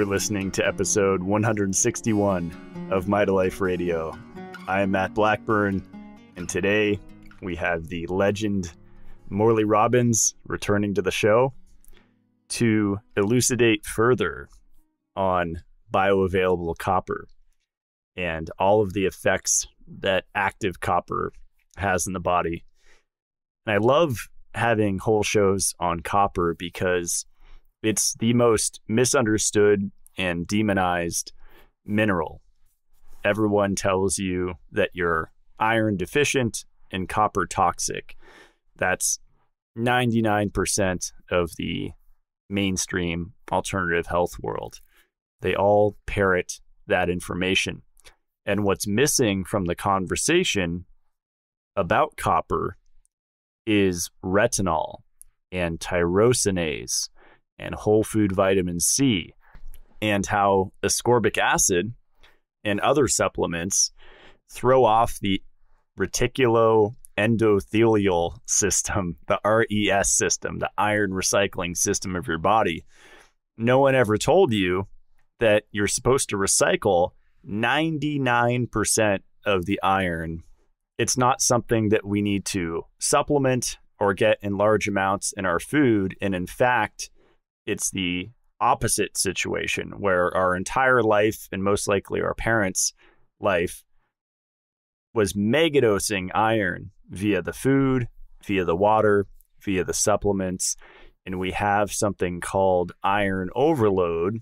are listening to episode 161 of Mitolife Radio. I am Matt Blackburn, and today we have the legend Morley Robbins returning to the show to elucidate further on bioavailable copper and all of the effects that active copper has in the body. And I love having whole shows on copper because it's the most misunderstood and demonized mineral. Everyone tells you that you're iron deficient and copper toxic. That's 99% of the mainstream alternative health world. They all parrot that information. And what's missing from the conversation about copper is retinol and tyrosinase and whole food vitamin C, and how ascorbic acid and other supplements throw off the reticuloendothelial system, the RES system, the iron recycling system of your body. No one ever told you that you're supposed to recycle 99% of the iron. It's not something that we need to supplement or get in large amounts in our food. And in fact, it's the opposite situation where our entire life, and most likely our parents' life, was megadosing iron via the food, via the water, via the supplements. And we have something called iron overload,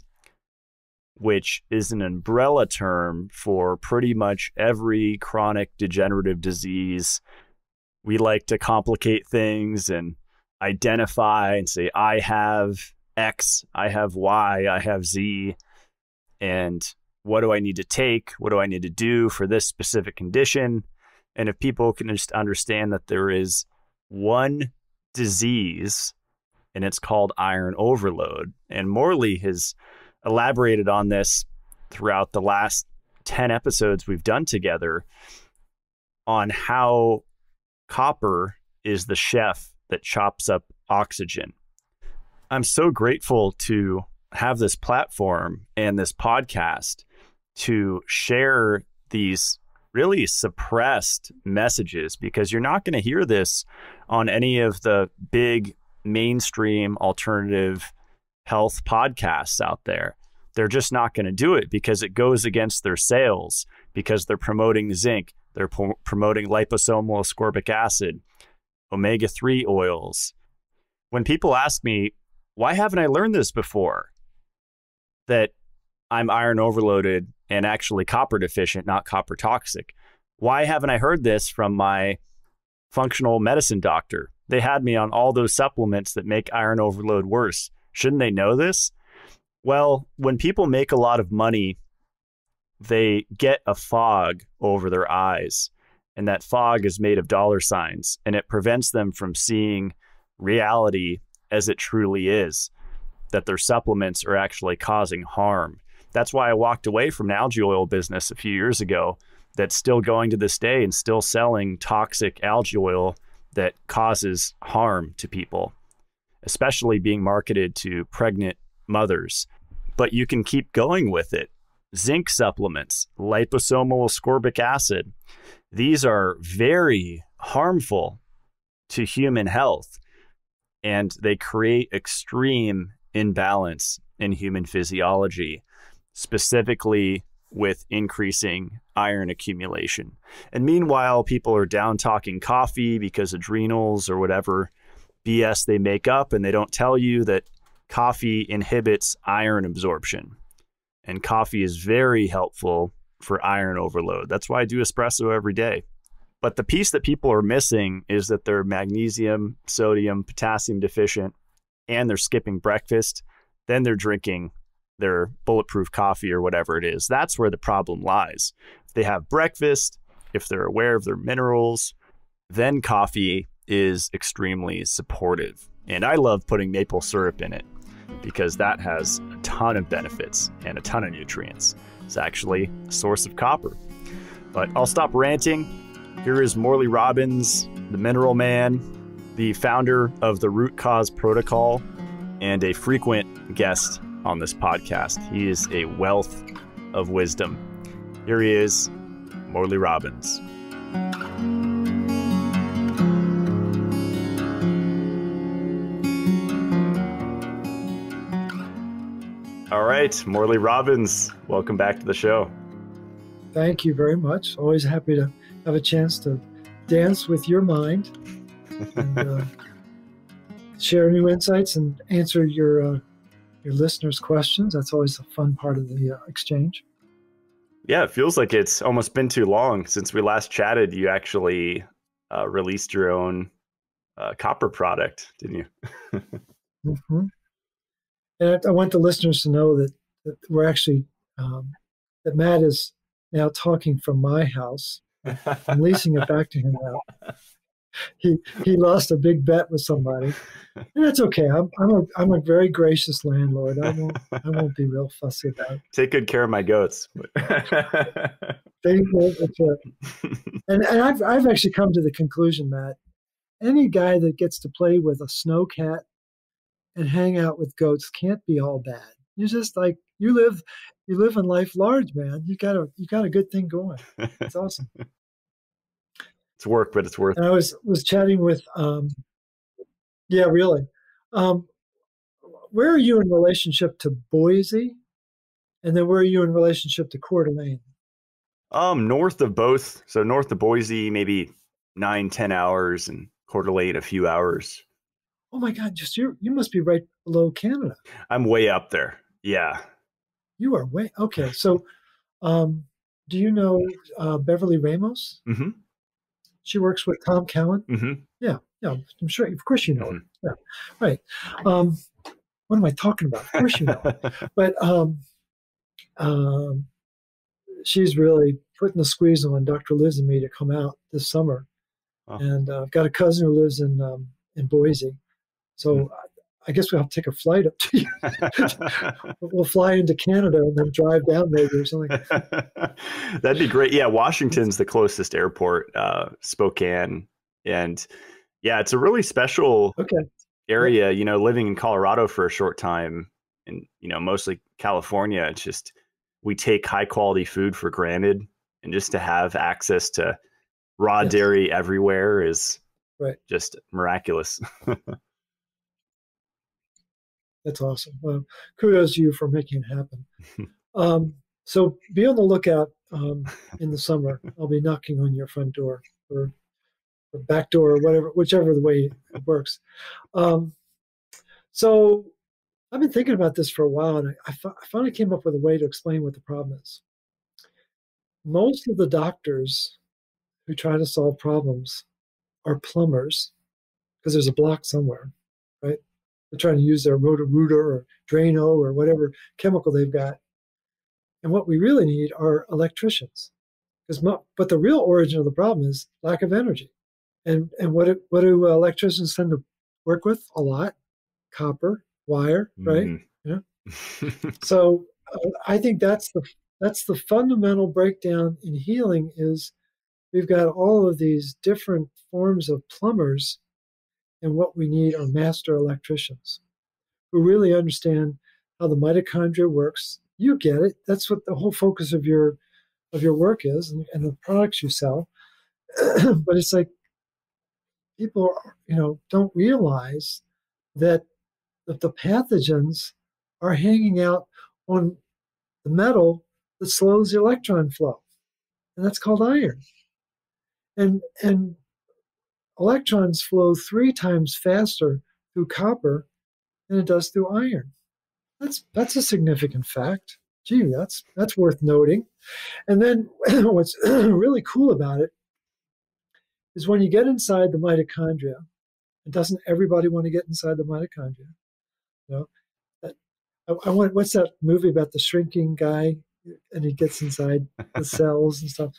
which is an umbrella term for pretty much every chronic degenerative disease. We like to complicate things and identify and say, I have X, I have Y, I have Z, and what do I need to take? What do I need to do for this specific condition? And if people can just understand that there is one disease, and it's called iron overload. And Morley has elaborated on this throughout the last 10 episodes we've done together on how copper is the chef that chops up oxygen. I'm so grateful to have this platform and this podcast to share these really suppressed messages, because you're not going to hear this on any of the big mainstream alternative health podcasts out there. They're just not going to do it because it goes against their sales, because they're promoting zinc, they're promoting liposomal ascorbic acid, omega-3 oils. When people ask me, why haven't I learned this before? That I'm iron overloaded and actually copper deficient, not copper toxic. Why haven't I heard this from my functional medicine doctor? They had me on all those supplements that make iron overload worse. Shouldn't they know this? Well, when people make a lot of money, they get a fog over their eyes, and that fog is made of dollar signs, and it prevents them from seeing reality as it truly is, that their supplements are actually causing harm. That's why I walked away from an algae oil business a few years ago that's still going to this day and still selling toxic algae oil that causes harm to people, especially being marketed to pregnant mothers. But you can keep going with it. Zinc supplements, liposomal ascorbic acid, these are very harmful to human health, and they create extreme imbalance in human physiology, specifically with increasing iron accumulation. And meanwhile, people are down talking coffee because adrenals or whatever BS they make up, and they don't tell you that coffee inhibits iron absorption. And coffee is very helpful for iron overload. That's why I do espresso every day. But the piece that people are missing is that they're magnesium, sodium, potassium deficient, and they're skipping breakfast. Then they're drinking their bulletproof coffee or whatever it is. That's where the problem lies. If they have breakfast, if they're aware of their minerals, then coffee is extremely supportive. And I love putting maple syrup in it because that has a ton of benefits and a ton of nutrients. It's actually a source of copper. But I'll stop ranting. Here is Morley Robbins, the Mineral Man, the founder of the Root Cause Protocol, and a frequent guest on this podcast. He is a wealth of wisdom. Here he is, Morley Robbins. All right, Morley Robbins, welcome back to the show. Thank you very much. Always happy to have a chance to dance with your mind and share new insights and answer your listeners' questions. That's always a fun part of the exchange. Yeah, it feels like it's almost been too long since we last chatted. You actually released your own copper product, didn't you? Mm-hmm. And I want the listeners to know that we're actually, that Matt is now talking from my house. I'm leasing it back to him now. He lost a big bet with somebody, and that's okay. I'm a very gracious landlord. I won't be real fussy about it. Take good care of my goats. And I've actually come to the conclusion, Matt, any guy that gets to play with a snow cat and hang out with goats can't be all bad. You're just like you live in life large, man. You got a good thing going. It's awesome. It's work, but it's worth it. And I was chatting with yeah, really. Where are you in relationship to Boise? And then where are you in relationship to Coeur d'Alene? North of both. So north of Boise, maybe 9-10 hours, and Coeur d'Alene a few hours. Oh my God, you must be right below Canada. I'm way up there. Yeah. You are way okay. So do you know Beverly Ramos? Mm-hmm. She works with Tom Cowan. Mm-hmm. Yeah, I'm sure. Of course you know her. Yeah, right. What am I talking about? Of course you know her. But she's really putting the squeeze on Dr. Liz and me to come out this summer. Oh. And I've got a cousin who lives in Boise. So I guess we'll have to take a flight up to you. We'll fly into Canada and then drive down maybe or something. That'd be great. Yeah, Washington's the closest airport, Spokane. And yeah, it's a really special area, you know, living in Colorado for a short time and, you know, mostly California. It's just, we take high quality food for granted, and just to have access to raw dairy everywhere is just miraculous. That's awesome. Well, kudos to you for making it happen. So be on the lookout in the summer. I'll be knocking on your front door or back door or whichever the way it works. So I've been thinking about this for a while, and I finally came up with a way to explain what the problem is. Most of the doctors who try to solve problems are plumbers because there's a block somewhere, right? They're trying to use their Roto-Rooter or Drano or whatever chemical they've got. And what we really need are electricians. But the real origin of the problem is lack of energy. And what do electricians tend to work with? A lot. Copper, wire, right? You know? So I think that's the fundamental breakdown in healing is we've got all of these different forms of plumbers, and what we need are master electricians who really understand how the mitochondria works. You get it. That's what the whole focus of your work is, and the products you sell. But it's like people, don't realize that the pathogens are hanging out on the metal that slows the electron flow, and that's called iron. And electrons flow 3 times faster through copper than it does through iron. That's a significant fact. Gee, that's worth noting. And then what's really cool about it is when you get inside the mitochondria, and doesn't everybody want to get inside the mitochondria? You know, I want, what's that movie about the shrinking guy and he gets inside the cells and stuff?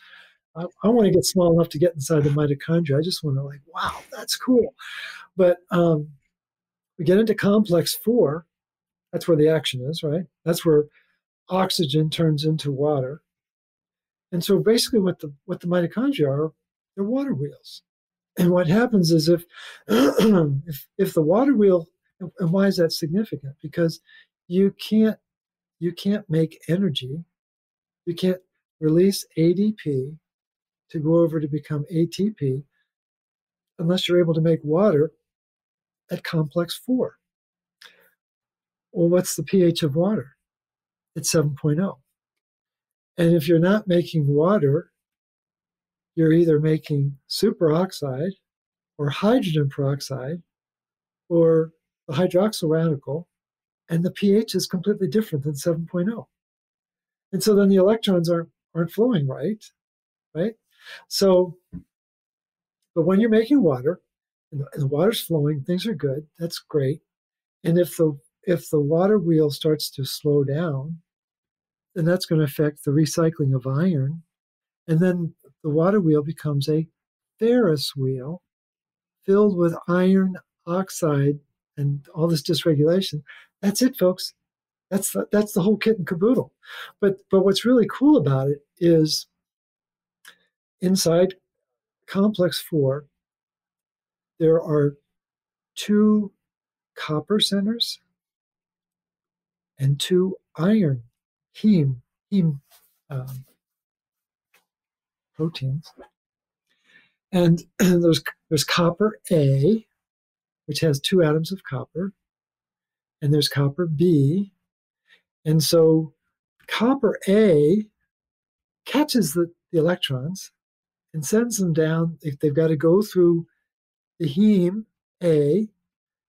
I want to get small enough to get inside the mitochondria. I just want to wow, that's cool. But we get into complex 4. That's where the action is, right? That's where oxygen turns into water. And so basically what the mitochondria are, they're water wheels. And what happens is if the water wheel, and why is that significant? Because you can't you can't make energy. You can't release ADP to go over to become ATP unless you're able to make water at complex 4. Well, what's the pH of water? It's 7.0. And if you're not making water, you're either making superoxide or hydrogen peroxide or the hydroxyl radical, and the pH is completely different than 7.0. And so then the electrons aren't flowing right? So, but when you're making water, and the water's flowing, things are good, that's great. And if the water wheel starts to slow down, then that's going to affect the recycling of iron. And then the water wheel becomes a Ferris wheel filled with iron oxide and all this dysregulation. That's it, folks. That's the whole kit and caboodle. But what's really cool about it is inside complex 4, there are 2 copper centers and 2 iron heme proteins. And there's copper A, which has 2 atoms of copper, and there's copper B. And so copper A catches the electrons and sends them down. They've got to go through the heme A.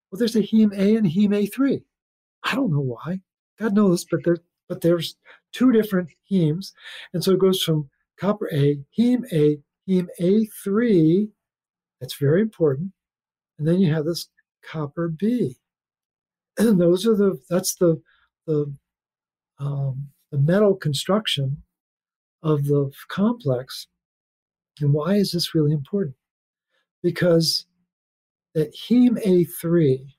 Well, there's a heme A and heme A3. I don't know why. God knows, but there's 2 different hemes. And so it goes from copper A, heme A3. That's very important. And then you have this copper B. And that's the metal construction of the complex. And why is this really important? Because that heme A3,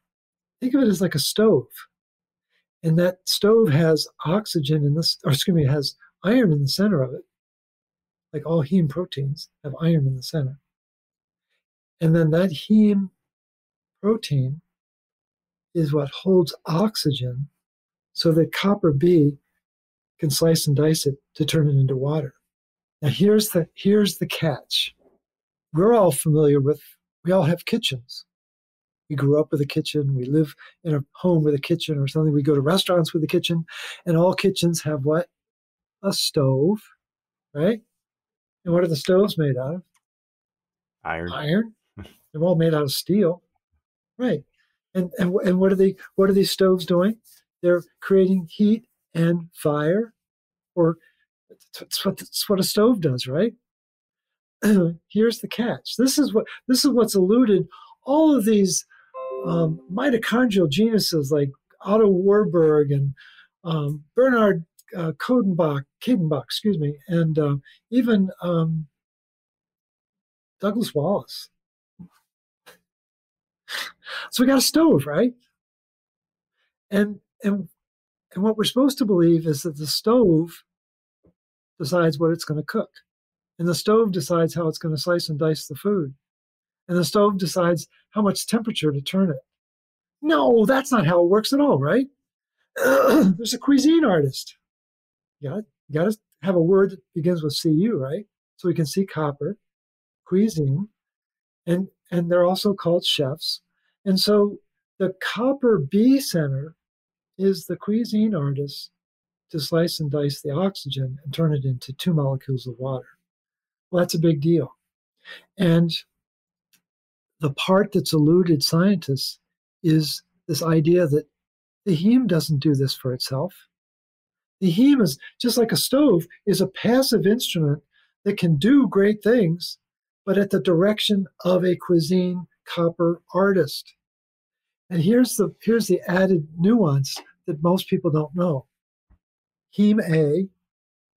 think of it as like a stove. And that stove has oxygen in this, or excuse me, it has iron in the center of it. Like all heme proteins have iron in the center. And then that heme protein is what holds oxygen so that copper B can slice and dice it to turn it into water. Now here's the catch. We're all familiar with, we all have kitchens. We grew up with a kitchen. We live in a home with a kitchen or something. We go to restaurants with a kitchen. And all kitchens have what? A stove, right? And what are the stoves made out of? Iron. They're all made out of steel, right? And what are these stoves doing? They're creating heat and fire, or it's what a stove does, right? Here's the catch. This is what's eluded all of these mitochondrial geniuses like Otto Warburg and Bernard Kadenbach, excuse me, and even Douglas Wallace. So we got a stove, right? And what we're supposed to believe is that the stove decides what it's going to cook, and the stove decides how it's going to slice and dice the food, and the stove decides how much temperature to turn it. No, that's not how it works at all, right? There's a cuisine artist. You got to have a word that begins with CU, right? So we can see copper, cuisine, and they're also called chefs. And so the copper B center is the cuisine artist to slice and dice the oxygen and turn it into 2 molecules of water. Well, that's a big deal. And the part that's eluded scientists is this idea that the heme doesn't do this for itself. The heme is just like a stove, is a passive instrument that can do great things, but at the direction of a cuisine copper artist. And here's the added nuance that most people don't know. Heme A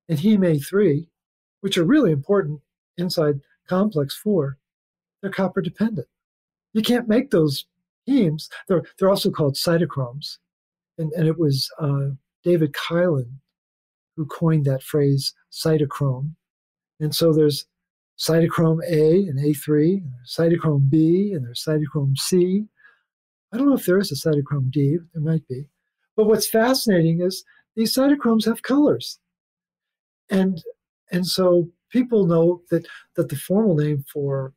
and heme A3, which are really important inside complex 4, they're copper dependent. You can't make those hemes. They're also called cytochromes. And it was David Kylan who coined that phrase cytochrome. And so there's cytochrome A and A3, and there's cytochrome B, and there's cytochrome C. I don't know if there is a cytochrome D, there might be. But what's fascinating is these cytochromes have colors. And so people know that the formal name for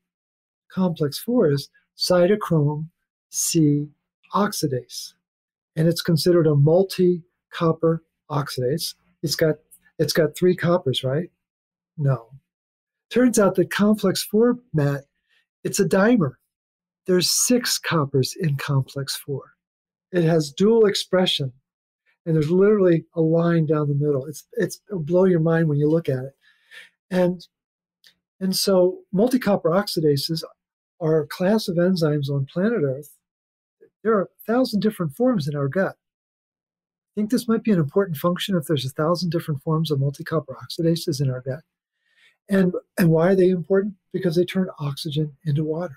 complex 4 is cytochrome C oxidase. And it's considered a multi-copper oxidase. It's got 3 coppers, right? No. Turns out that complex 4, Matt, it's a dimer. There's 6 coppers in complex 4. It has dual expression, and there's literally a line down the middle. It'll blow your mind when you look at it. And so multi-copper oxidases are a class of enzymes on planet Earth. There are 1,000 different forms in our gut. I think this might be an important function if there's 1,000 different forms of multi-copper oxidases in our gut. And why are they important? Because they turn oxygen into water.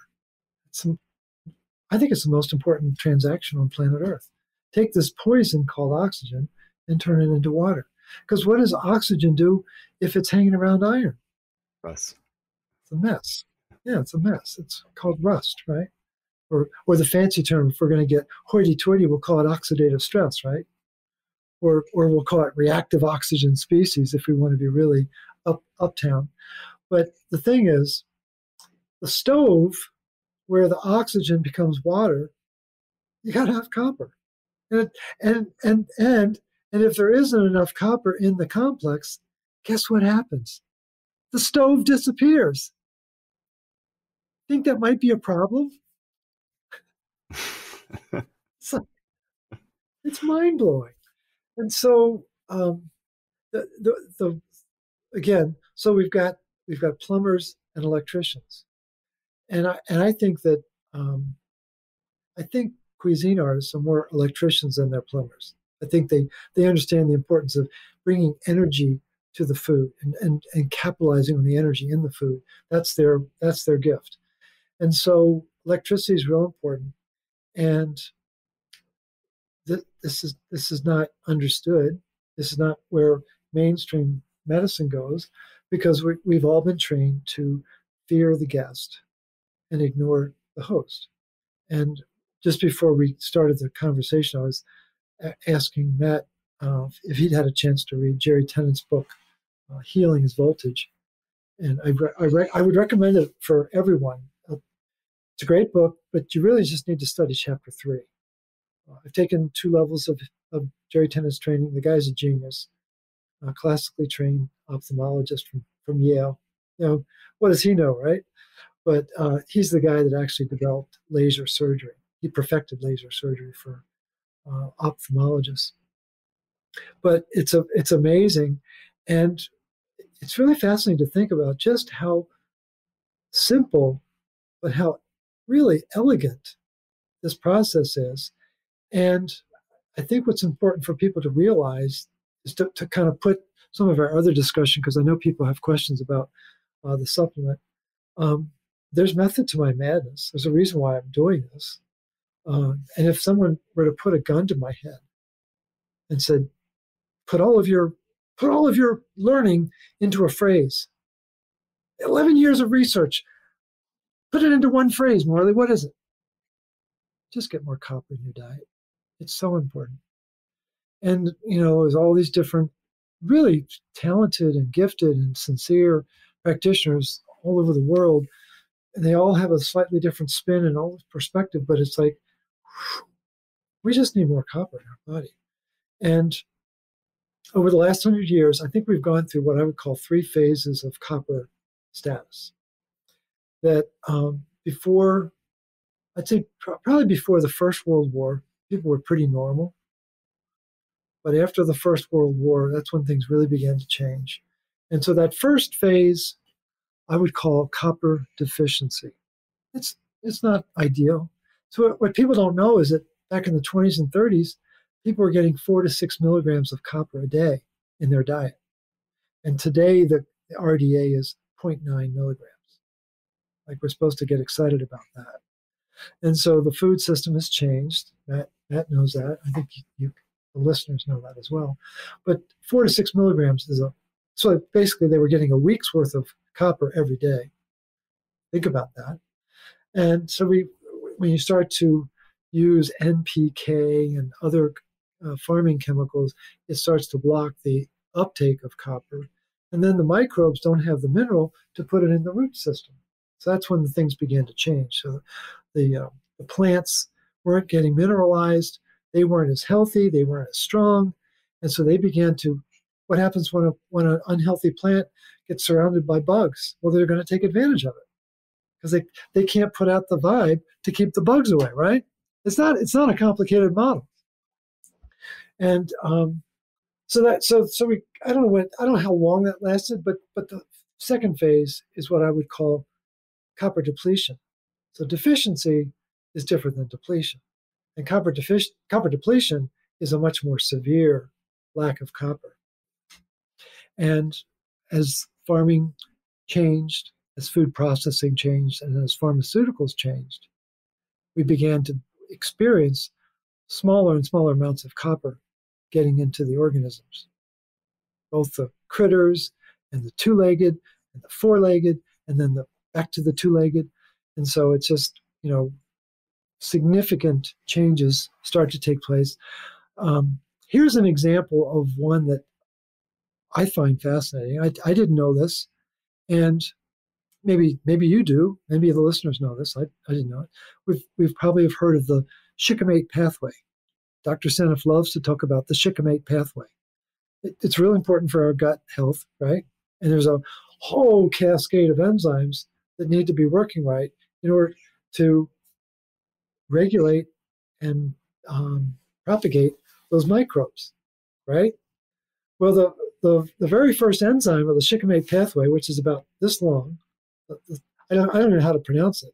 I think it's the most important transaction on planet Earth. Take this poison called oxygen and turn it into water. Because what does oxygen do if it's hanging around iron? Rust. It's a mess. Yeah, it's a mess. It's called rust, right? Or the fancy term, if we're going to get hoity-toity, we'll call it oxidative stress, right? Or we'll call it reactive oxygen species if we want to be really uptown. But the thing is, the stove where the oxygen becomes water, you got to have copper. And if there isn't enough copper in the complex, guess what happens? The stove disappears. Think that might be a problem? So, it's mind-blowing. And so again, so we've got plumbers and electricians. And I think that I think cuisine artists are more electricians than they're plumbers. I think they understand the importance of bringing energy to the food and capitalizing on the energy in the food. That's their gift. And so electricity is real important. And this is not understood. This is not where mainstream medicine goes, because we've all been trained to fear the guest and ignore the host. And just before we started the conversation, I was asking Matt if he'd had a chance to read Jerry Tennant's book, Healing is Voltage. And I would recommend it for everyone. It's a great book, but you really just need to study chapter 3. I've taken 2 levels of Jerry Tennant's training. The guy's a genius, a classically trained ophthalmologist from Yale. You know, what does he know, right? But he's the guy that actually developed laser surgery. He perfected laser surgery for ophthalmologists. But it's amazing, and it's really fascinating to think about just how simple, but how really elegant this process is. And I think what's important for people to realize is to kind of put some of our other discussion, because I know people have questions about the supplement. There's method to my madness. There's a reason why I'm doing this. And if someone were to put a gun to my head and said, put all of your learning into a phrase, 11 years of research, put it into one phrase, Morley, what is it? Just get more copper in your diet. It's so important. And, there's all these different, really talented and gifted and sincere practitioners all over the world. And they all have a slightly different spin and all perspective, but it's like, we just need more copper in our body. And over the last 100 years, I think we've gone through what I would call 3 phases of copper status. That before, I'd say probably before the First World War, people were pretty normal. But after the First World War, that's when things really began to change. And so that first phase, I would call copper deficiency. It's not ideal. So what people don't know is that back in the 20s and 30s, people were getting 4 to 6 milligrams of copper a day in their diet. And today the RDA is 0.9 milligrams. Like, we're supposed to get excited about that. And so the food system has changed. Matt knows that. I think the listeners know that as well. But 4 to 6 milligrams so basically they were getting a week's worth of copper every day. Think about that. And so when you start to use NPK and other farming chemicals, it starts to block the uptake of copper. And then the microbes don't have the mineral to put it in the root system. So that's when the things began to change. So the plants weren't getting mineralized. They weren't as healthy. They weren't as strong. And so they began to, what happens when an unhealthy plant gets surrounded by bugs? Well, they're going to take advantage of it because they can't put out the vibe to keep the bugs away, right? It's not a complicated model. And so we, I don't know how long that lasted, but the second phase is what I would call copper depletion. So deficiency is different than depletion. And copper depletion is a much more severe lack of copper. And as farming changed, as food processing changed, and as pharmaceuticals changed, we began to experience smaller and smaller amounts of copper getting into the organisms, both the critters and the two-legged and the four-legged, and then back to the two-legged. And so it's just, significant changes start to take place. Here's an example of one that I find fascinating. I didn't know this, and maybe you do. Maybe the listeners know this. I didn't know it. We've probably have heard of the shikimate pathway. Dr. Seneff loves to talk about the shikimate pathway. It's really important for our gut health, right? And there's a whole cascade of enzymes that need to be working right in order to regulate and propagate those microbes, right? Well, the very first enzyme of the shikimate pathway, which is about this long, I don't know how to pronounce it.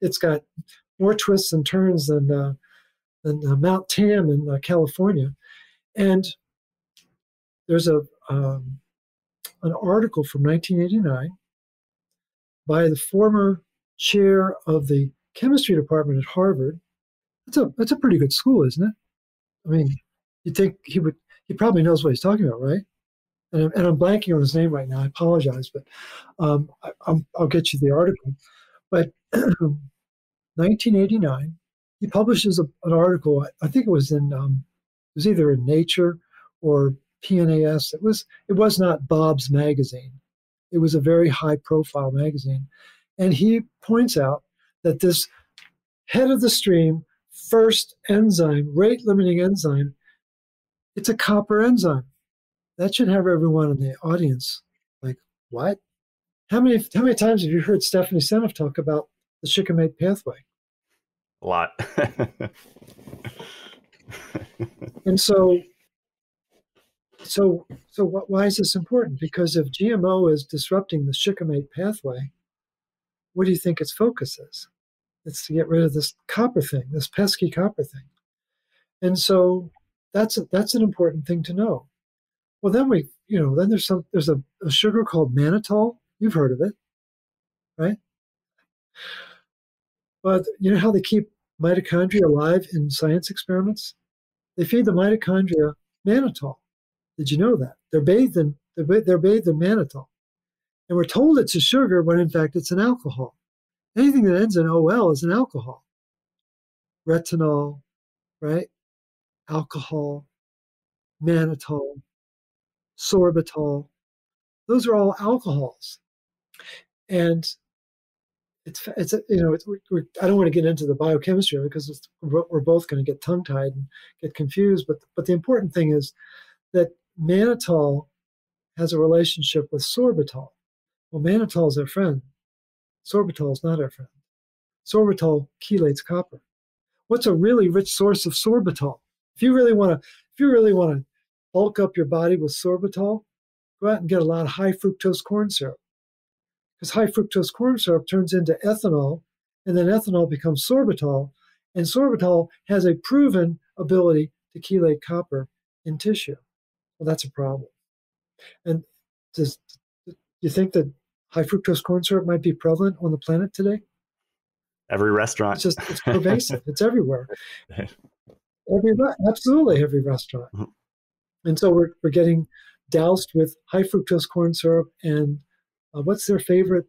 It's got more twists and turns than Mount Tam in California, and there's an article from 1989 by the former chair of the chemistry department at Harvard. That's a pretty good school, isn't it? I mean, you'd think he probably knows what he's talking about, right? And I'm blanking on his name right now. I apologize, but I'll get you the article. But 1989, he publishes an article. I think it was it was either in Nature or PNAS. It was not Bob's magazine. It was a very high-profile magazine, and he points out that this head of the stream first enzyme, rate-limiting enzyme, it's a copper enzyme. That should have everyone in the audience like, what? How many times have you heard Stephanie Seneff talk about the shikimate pathway? A lot. And why is this important? Because if GMO is disrupting the shikimate pathway, what do you think its focus is? It's to get rid of this copper thing, this pesky copper thing. And so that's an important thing to know. Well, then there's a sugar called mannitol. You've heard of it, right? But you know how they keep mitochondria alive in science experiments? They feed the mitochondria mannitol. Did you know that? They're bathed in mannitol. And we're told it's a sugar when in fact it's an alcohol. Anything that ends in OL is an alcohol. Retinol, right? Alcohol, mannitol, sorbitol. Those are all alcohols. And I don't want to get into the biochemistry of it because we're both going to get tongue-tied and get confused. But the important thing is that mannitol has a relationship with sorbitol. Well, mannitol is our friend. Sorbitol is not our friend. Sorbitol chelates copper. What's a really rich source of sorbitol? If you really want to bulk up your body with sorbitol, go out and get a lot of high fructose corn syrup. Because high fructose corn syrup turns into ethanol, and then ethanol becomes sorbitol, and sorbitol has a proven ability to chelate copper in tissue. Well, that's a problem. And do you think that high fructose corn syrup might be prevalent on the planet today? Every restaurant. It's pervasive. It's everywhere. Absolutely every restaurant. Mm-hmm. And so we're getting doused with high fructose corn syrup and what's their favorite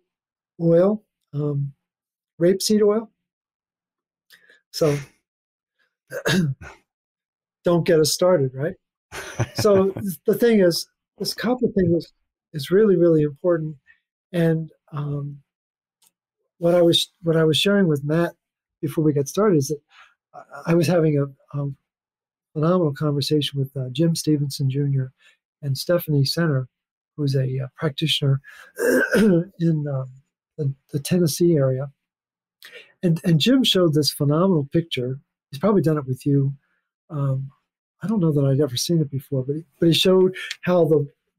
oil? Rapeseed oil. So don't get us started, right? So the thing is, this copper thing is really, really important. And what I was sharing with Matt before we got started is that I was having a phenomenal conversation with Jim Stevenson Jr. and Stephanie Center, who's a practitioner in the Tennessee area. And Jim showed this phenomenal picture. He's probably done it with you. I don't know that I'd ever seen it before, but he showed how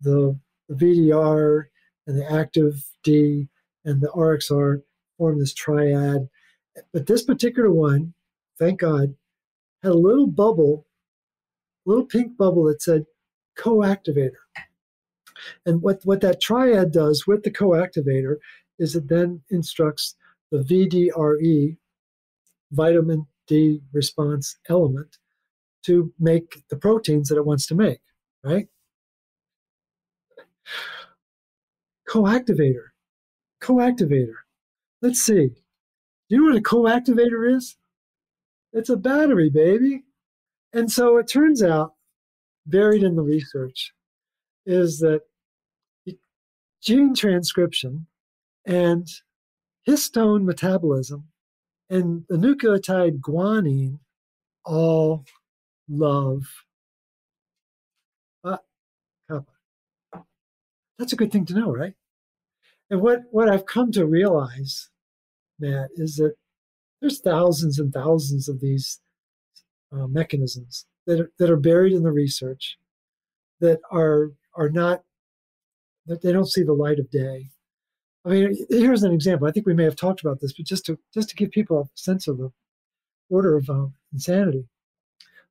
the VDR and the active D and the RXR form this triad. But this particular one, thank God, had a little bubble, little pink bubble that said co-activator. And what that triad does with the co-activator is it then instructs the VDRE, vitamin D response element, to make the proteins that it wants to make, right? Coactivator. Let's see. Do you know what a coactivator is? It's a battery, baby. And so it turns out, buried in the research, is that gene transcription and histone metabolism and the nucleotide guanine all love copper. That's a good thing to know, right? And what I've come to realize, Matt, is that there's thousands and thousands of these mechanisms that are buried in the research that are not, that they don't see the light of day. I mean, here's an example. I think we may have talked about this, but just to give people a sense of the order of insanity.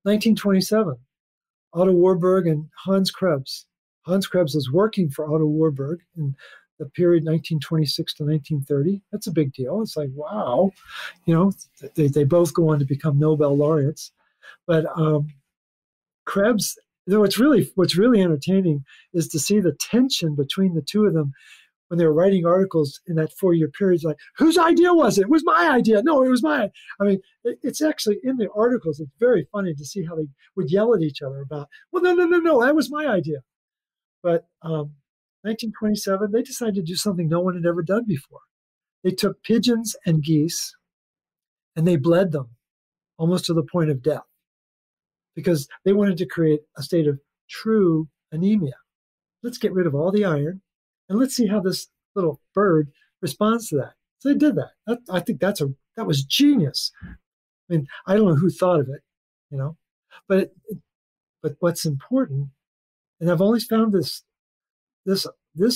1927, Otto Warburg and Hans Krebs. Hans Krebs was working for Otto Warburg in the period 1926 to 1930. That's a big deal. It's like, wow, you know, they both go on to become Nobel laureates. But Krebs, though, what's really entertaining is to see the tension between the two of them when they were writing articles in that 4-year period. It's like, whose idea was it? It was my idea. No, it was mine. I mean, it's actually in the articles. It's very funny to see how they would yell at each other about, well, no, that was my idea. But 1927, they decided to do something no one had ever done before. They took pigeons and geese and they bled them almost to the point of death because they wanted to create a state of true anemia. Let's get rid of all the iron and let's see how this little bird responds to that. So they did that. I think that was genius. I mean, I don't know who thought of it, you know, but what's important, and I've always found this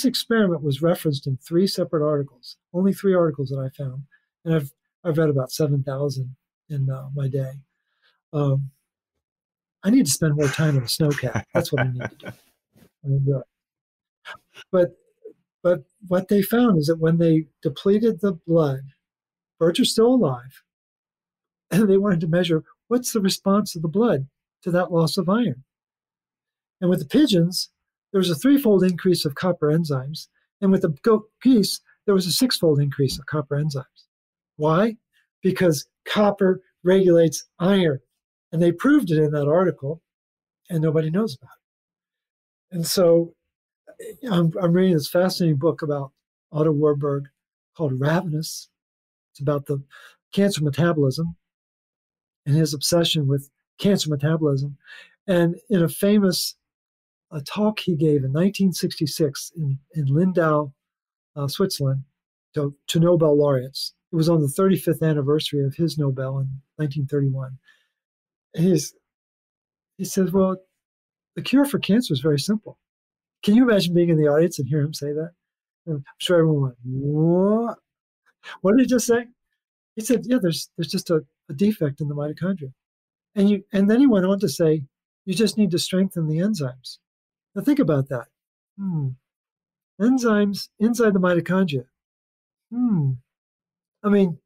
experiment was referenced in 3 separate articles, only 3 articles that I found, and I've read about 7,000 in my day. I need to spend more time in a snowcat. That's what I need to do. I mean, but what they found is that when they depleted the blood, birds are still alive, and they wanted to measure what's the response of the blood to that loss of iron. And with the pigeons, there was a 3-fold increase of copper enzymes. And with the geese, there was a 6-fold increase of copper enzymes. Why? Because copper regulates iron. And they proved it in that article, and nobody knows about it. And so I'm reading this fascinating book about Otto Warburg called Ravenous. It's about the cancer metabolism and his obsession with cancer metabolism. And in a famous talk he gave in 1966 in Lindau, Switzerland, to Nobel laureates. It was on the 35th anniversary of his Nobel in 1931. He says, well, the cure for cancer is very simple. Can you imagine being in the audience and hear him say that? I'm sure everyone went, what? What did he just say? He said, yeah, there's just a defect in the mitochondria. And then he went on to say, you just need to strengthen the enzymes. Now think about that. Enzymes inside the mitochondria. I mean,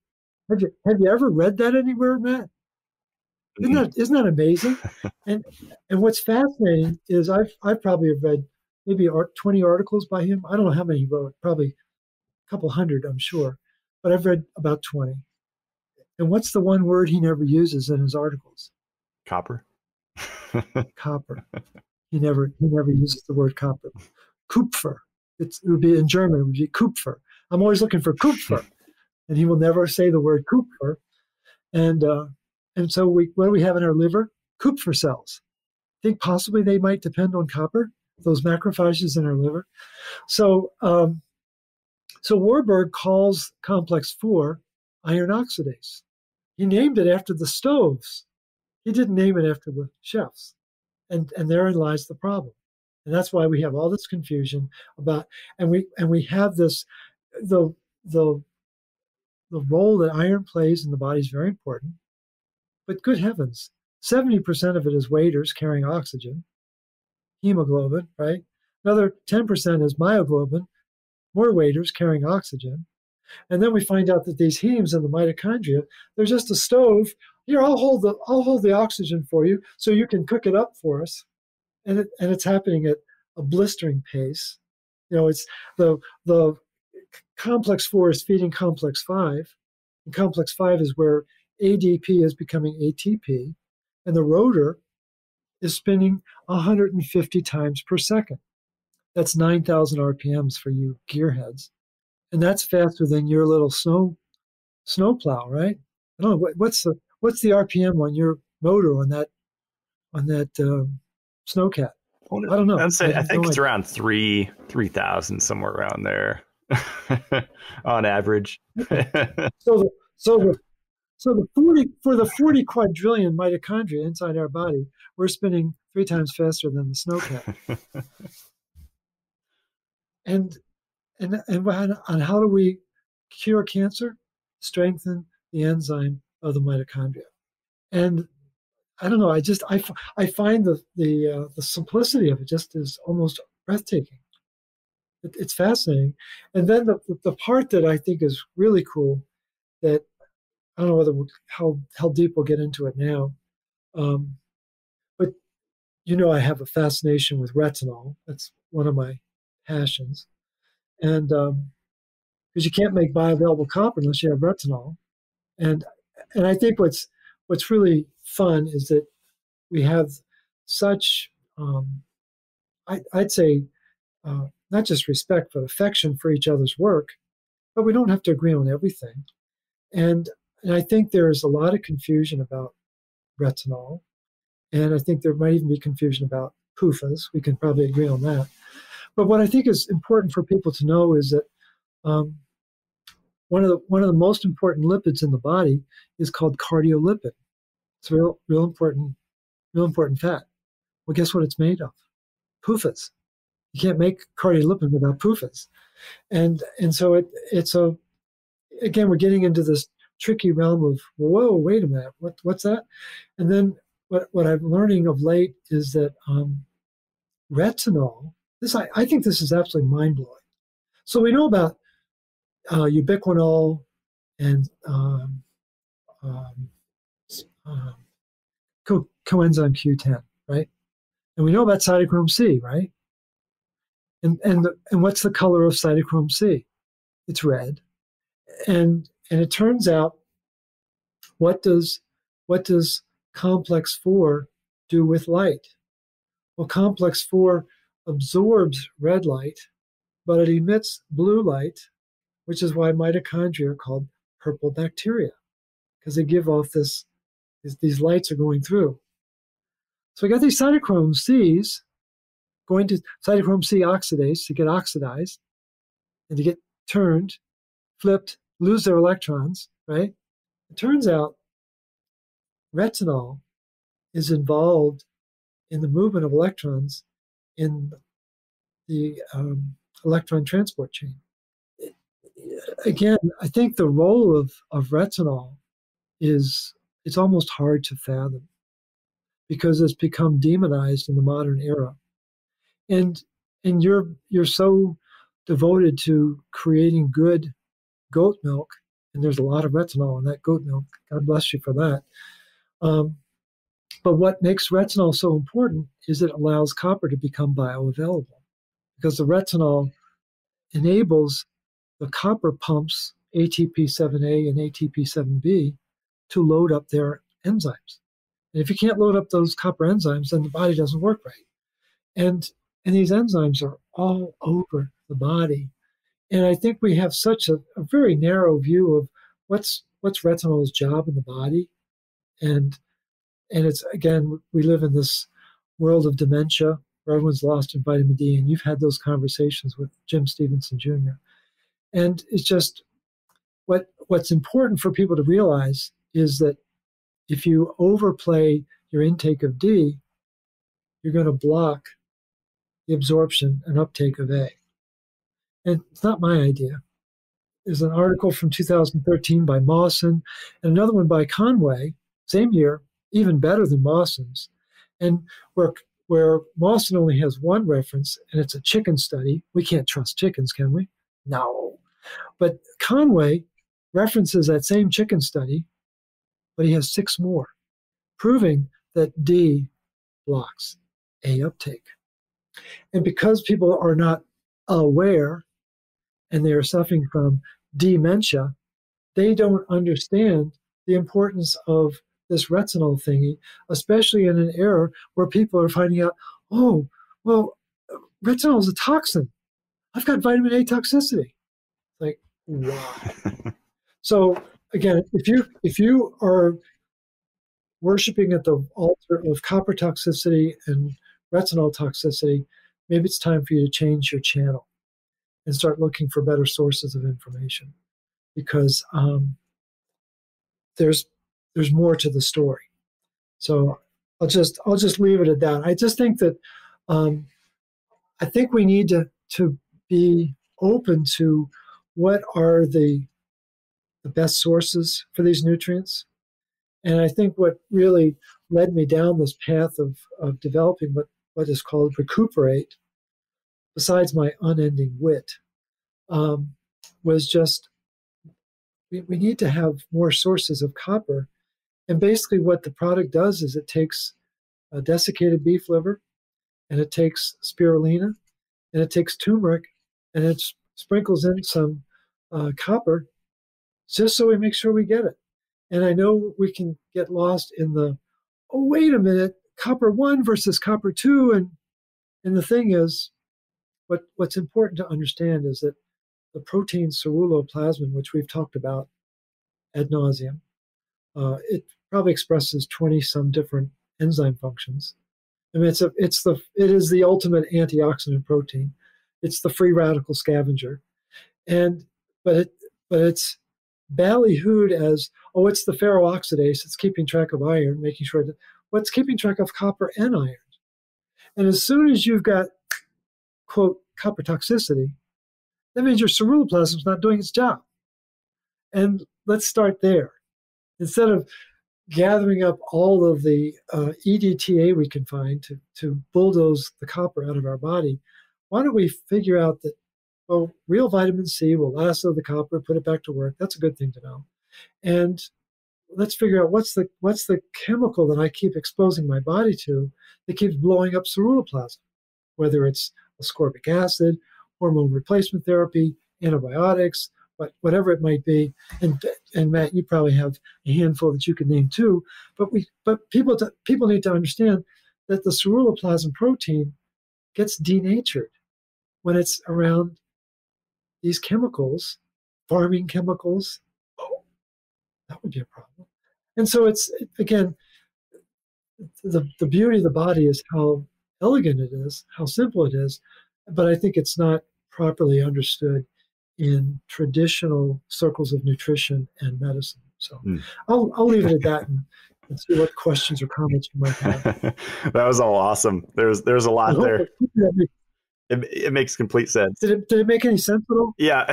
have you ever read that anywhere, Matt? Isn't that amazing? And what's fascinating is I've probably read maybe 20 articles by him. I don't know how many he wrote, probably a couple hundred, I'm sure, but I've read about 20. And what's the one word he never uses in his articles? Copper. Copper. He never uses the word copper. Kupfer. It would be in German. It would be Kupfer. I'm always looking for Kupfer, and he will never say the word Kupfer. And so what do we have in our liver? Kupfer cells. Think possibly they might depend on copper. Those macrophages in our liver. So Warburg calls complex 4 iron oxidase. He named it after the stoves. He didn't name it after the chefs. And therein lies the problem. And that's why we have all this confusion about, and we have this, the role that iron plays in the body is very important. But good heavens, 70% of it is waders carrying oxygen, hemoglobin, right? Another 10% is myoglobin, more waders carrying oxygen. And then we find out that these hemes in the mitochondria, they're just a stove. Here, I'll hold the oxygen for you so you can cook it up for us. And it's happening at a blistering pace. It's the complex 4 is feeding complex 5. And complex 5 is where ADP is becoming ATP. And the rotor is spinning 150 times per second. That's 9,000 RPMs for you gearheads. And that's faster than your little snowplow, right? I don't know what's the RPM on your motor on that snowcat. I don't know. I think it's around 3,000, somewhere around there, on average. So the 40 quadrillion mitochondria inside our body, we're spinning 3 times faster than the snowcat. And how do we cure cancer? Strengthen the enzyme of the mitochondria. And I don't know. I find the simplicity of it just is almost breathtaking. It's fascinating. And then the part that I think is really cool, that I don't know how deep we'll get into it now, but I have a fascination with retinol. That's one of my passions, and because you can't make bioavailable copper unless you have retinol, and I think what's really fun is that we have such I'd say not just respect but affection for each other's work, but we don't have to agree on everything, and I think there's a lot of confusion about retinol, and I think there might even be confusion about PUFAs. We can probably agree on that. But what I think is important for people to know is that one of the most important lipids in the body is called cardiolipid. It's a real important fat. Well, guess what it's made of? PUFAs. You can't make cardiolipid without PUFAs, and so again we're getting into this tricky realm of, whoa, wait a minute, what's that? And then what I'm learning of late is that retinol. I think this is absolutely mind blowing. So we know about ubiquinol and coenzyme Q10, right? And we know about cytochrome C, right? And what's the color of cytochrome C? It's red. And it turns out, what does complex 4 do with light? Well, complex 4 absorbs red light, but it emits blue light, which is why mitochondria are called purple bacteria, because they give off these lights are going through. So we got these cytochrome Cs going to cytochrome C oxidase to get oxidized and to get turned, flipped, lose their electrons, right? It turns out retinol is involved in the movement of electrons in the electron transport chain. Again, I think the role of retinol it's almost hard to fathom, because it's become demonized in the modern era. And you're so devoted to creating good goat milk, and there's a lot of retinol in that goat milk. God bless you for that. But what makes retinol so important is it allows copper to become bioavailable, because the retinol enables the copper pumps ATP7A and ATP7B to load up their enzymes. And if you can't load up those copper enzymes, then the body doesn't work right. And these enzymes are all over the body. And I think we have such a very narrow view of what's retinol's job in the body. And it's, again, we live in this world of dementia where everyone's lost in vitamin D. And you've had those conversations with Jim Stevenson Jr. And it's just what's important for people to realize is that if you overplay your intake of D, you're going to block the absorption and uptake of A. And it's not my idea. There's an article from 2013 by Mawson and another one by Conway, same year, even better than Mawson's. And where Mawson only has one reference, and it's a chicken study. We can't trust chickens, can we? No. But Conway references that same chicken study, but he has 6 more, proving that D blocks A uptake. And because people are not aware and they are suffering from dementia, they don't understand the importance of this retinol thingy, especially in an era where people are finding out, oh, well, retinol is a toxin. I've got vitamin A toxicity. Like, wow. So again, if you are worshiping at the altar of copper toxicity and retinol toxicity, maybe it's time for you to change your channel and start looking for better sources of information, because there's more to the story. So I'll just leave it at that. I just think that I think we need to be open to what are the best sources for these nutrients. And I think what really led me down this path of developing what is called Recuperate, besides my unending wit, was just we need to have more sources of copper. And basically what the product does is it takes a desiccated beef liver, and it takes spirulina, and it takes turmeric, and it sprinkles in some copper, just so we make sure we get it. And I know we can get lost in oh, wait a minute, copper 1 versus copper 2. And the thing is, what's important to understand is that the protein ceruloplasmin, which we've talked about ad nauseum, it probably expresses 20-some different enzyme functions. I mean, it is the ultimate antioxidant protein. It's the free radical scavenger, but it's ballyhooed as, oh, it's the ferrooxidase. It's keeping track of iron, making sure that it's keeping track of copper and iron. And as soon as you've got, quote, copper toxicity, that means your ceruloplasmin is not doing its job. And let's start there. Instead of gathering up all of the EDTA we can find to bulldoze the copper out of our body, why don't we figure out that, well, real vitamin C will lasso the copper, put it back to work. That's a good thing to know. And let's figure out what's the chemical that I keep exposing my body to that keeps blowing up ceruloplasmin, whether it's ascorbic acid, hormone replacement therapy, antibiotics, whatever it might be. And Matt, you probably have a handful that you can name too. But people need to understand that the ceruloplasmin protein gets denatured when it's around these chemicals, farming chemicals. Oh, that would be a problem. And so it's, again, the beauty of the body is how elegant it is, how simple it is, but I think it's not properly understood in traditional circles of nutrition and medicine. So I'll leave it at that and see what questions or comments you might have. That was all awesome. There's a lot there. It makes complete sense. Did it make any sense at all? Yeah.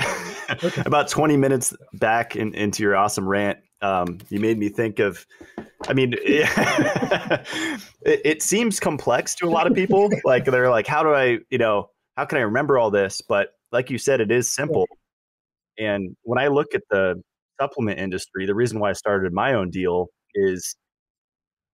Okay. About 20 minutes back into your awesome rant, you made me think of, I mean, it seems complex to a lot of people. Like they're like, how can I remember all this? But like you said, it is simple. And when I look at the supplement industry, the reason why I started my own deal is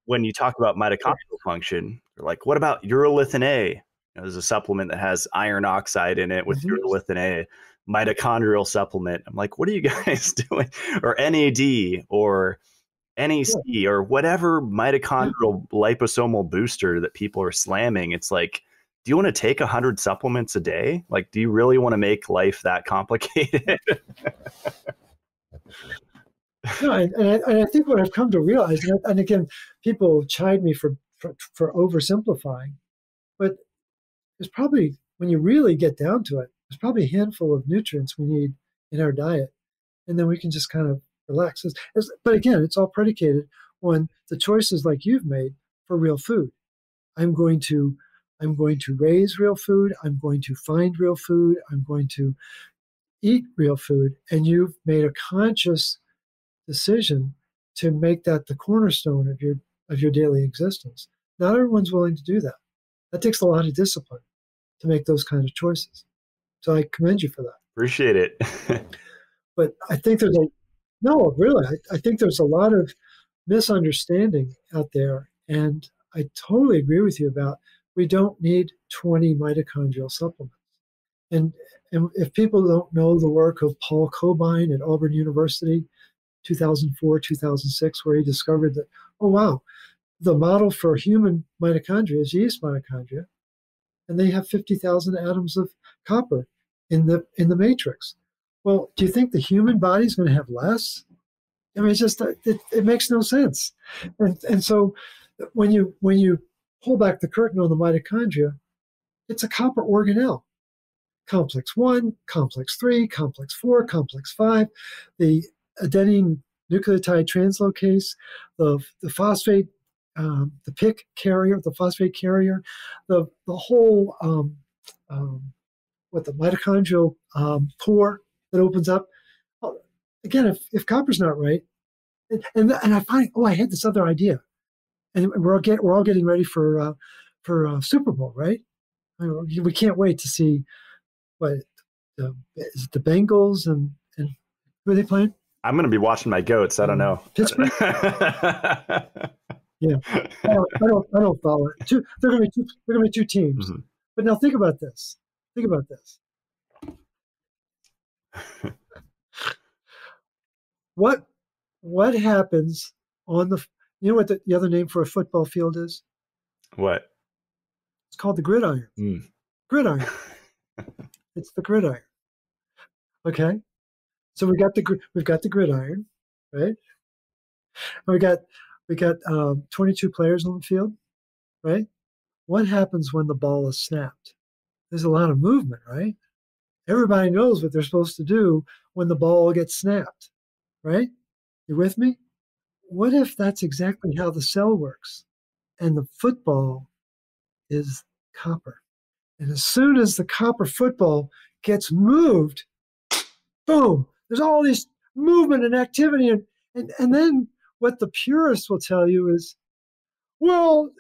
when you talk about mitochondrial function, they're like, what about urolithin A? There's a supplement that has iron oxide in it with urolithin A, mitochondrial supplement. I'm like, what are you guys doing? Or NAD or NAC or whatever Yeah. mitochondrial liposomal booster that people are slamming. It's like, do you want to take 100 supplements a day? Like, do you really want to make life that complicated? No, and I think what I've come to realize, and again, people chide me for oversimplifying, but there's probably, when you really get down to it, there's probably a handful of nutrients we need in our diet, and then we can just kind of relax. But again, it's all predicated on the choices like you've made for real food. I'm going to I'm going to raise real food. I'm going to find real food. I'm going to eat real food. And you've made a conscious decision to make that the cornerstone of your daily existence. Not everyone's willing to do that. That takes a lot of discipline to make those kind of choices. So I commend you for that. Appreciate it. But I think no, really, I think there's a lot of misunderstanding out there. And I totally agree with you about we don't need 20 mitochondrial supplements. And, and if people don't know the work of Paul Cobain at Auburn University, 2004, 2006, where he discovered that, oh, wow, the model for human mitochondria is yeast mitochondria, and they have 50,000 atoms of copper in the matrix. Well, do you think the human body is going to have less? I mean, it's just it makes no sense. And so when you pull back the curtain on the mitochondria, it's a copper organelle. Complex 1, complex 3, complex 4, complex 5, the adenine nucleotide translocase, the phosphate, the PIC carrier, the phosphate carrier, the whole the mitochondrial pore that opens up. Again, if copper's not right, and I find, oh, I had this other idea, and we're all getting ready for Super Bowl, right? I mean, we can't wait to see what is it, the Bengals and who are they playing? I'm going to be watching my goats. I don't know. Pittsburgh. Yeah, I don't follow it. They're going to be two teams. Mm-hmm. But now think about this. Think about this. What happens on the? You know what the other name for a football field is? What? It's called the gridiron. Gridiron. It's the gridiron. Okay, so we've got the gridiron, right? And we got 22 players on the field, right? What happens when the ball is snapped? There's a lot of movement, right? Everybody knows what they're supposed to do when the ball gets snapped, right? You with me? What if that's exactly how the cell works? And the football is copper. And as soon as the copper football gets moved, boom, there's all this movement and activity. And then what the purists will tell you is, well,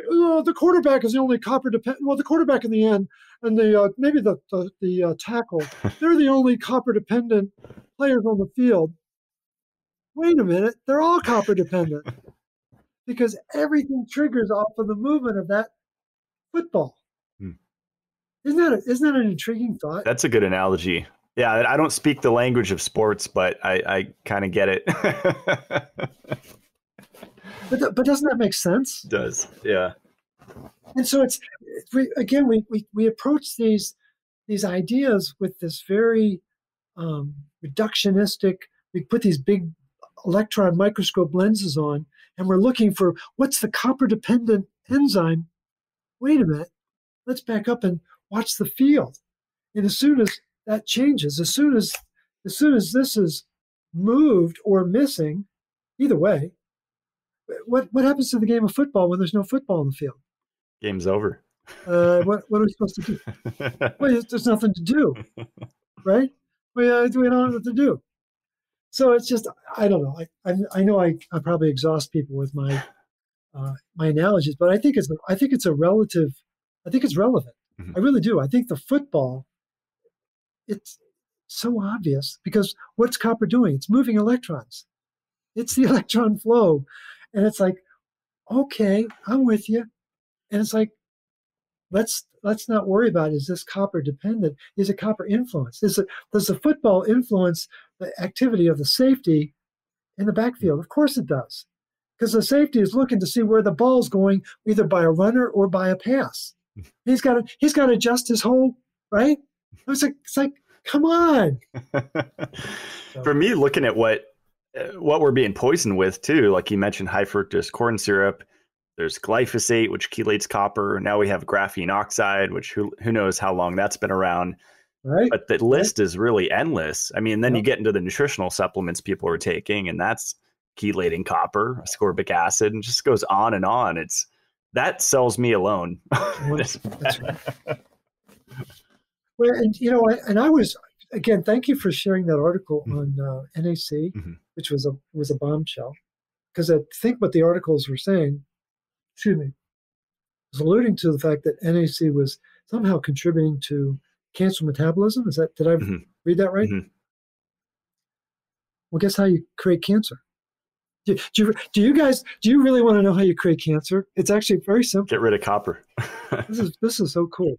the quarterback is the only copper dependent. Well, the quarterback in the end, and maybe the tackle, they're the only copper dependent players on the field. Wait a minute, they're all copper dependent because everything triggers off of the movement of that football. Isn't that an intriguing thought? That's a good analogy. Yeah, I don't speak the language of sports, but I kind of get it. But doesn't that make sense? It does, yeah. And so we approach these ideas with this very reductionistic. We put these big electron microscope lenses on, and we're looking for what's the copper dependent enzyme. Wait a minute, let's back up and watch the field. And as soon as that changes, as soon as this is moved or missing, either way, what happens to the game of football when there's no football in the field? Game's over. What are we supposed to do? Well, there's nothing to do, right? We don't know what to do. So it's just, I don't know. I know I probably exhaust people with my analogies, but I think it's relevant. Mm-hmm. I really do. I think the football, it's so obvious because what's copper doing? It's moving electrons. It's the electron flow. And it's like, okay, I'm with you. And it's like, let's not worry about, is this copper dependent? Is it copper influenced? Does the football influence the activity of the safety in the backfield. Of course it does. Because the safety is looking to see where the ball's going, either by a runner or by a pass. He's got to adjust his whole, right? It's like, come on. For me, looking at what we're being poisoned with too, like you mentioned, high fructose corn syrup. There's glyphosate, which chelates copper. Now we have graphene oxide, which who knows how long that's been around. Right. But the list is really endless. I mean, then you get into the nutritional supplements people are taking, and that's chelating copper, ascorbic acid, and just goes on and on. That sells me alone. That's right. Well, and I was, again, thank you for sharing that article on NAC, which was a bombshell, because I think what the articles were saying, was alluding to the fact that NAC was somehow contributing to cancer metabolism. Did I read that right? Well, guess how you create cancer? Do you really want to know how you create cancer? It's actually very simple. Get rid of copper. This is so cool.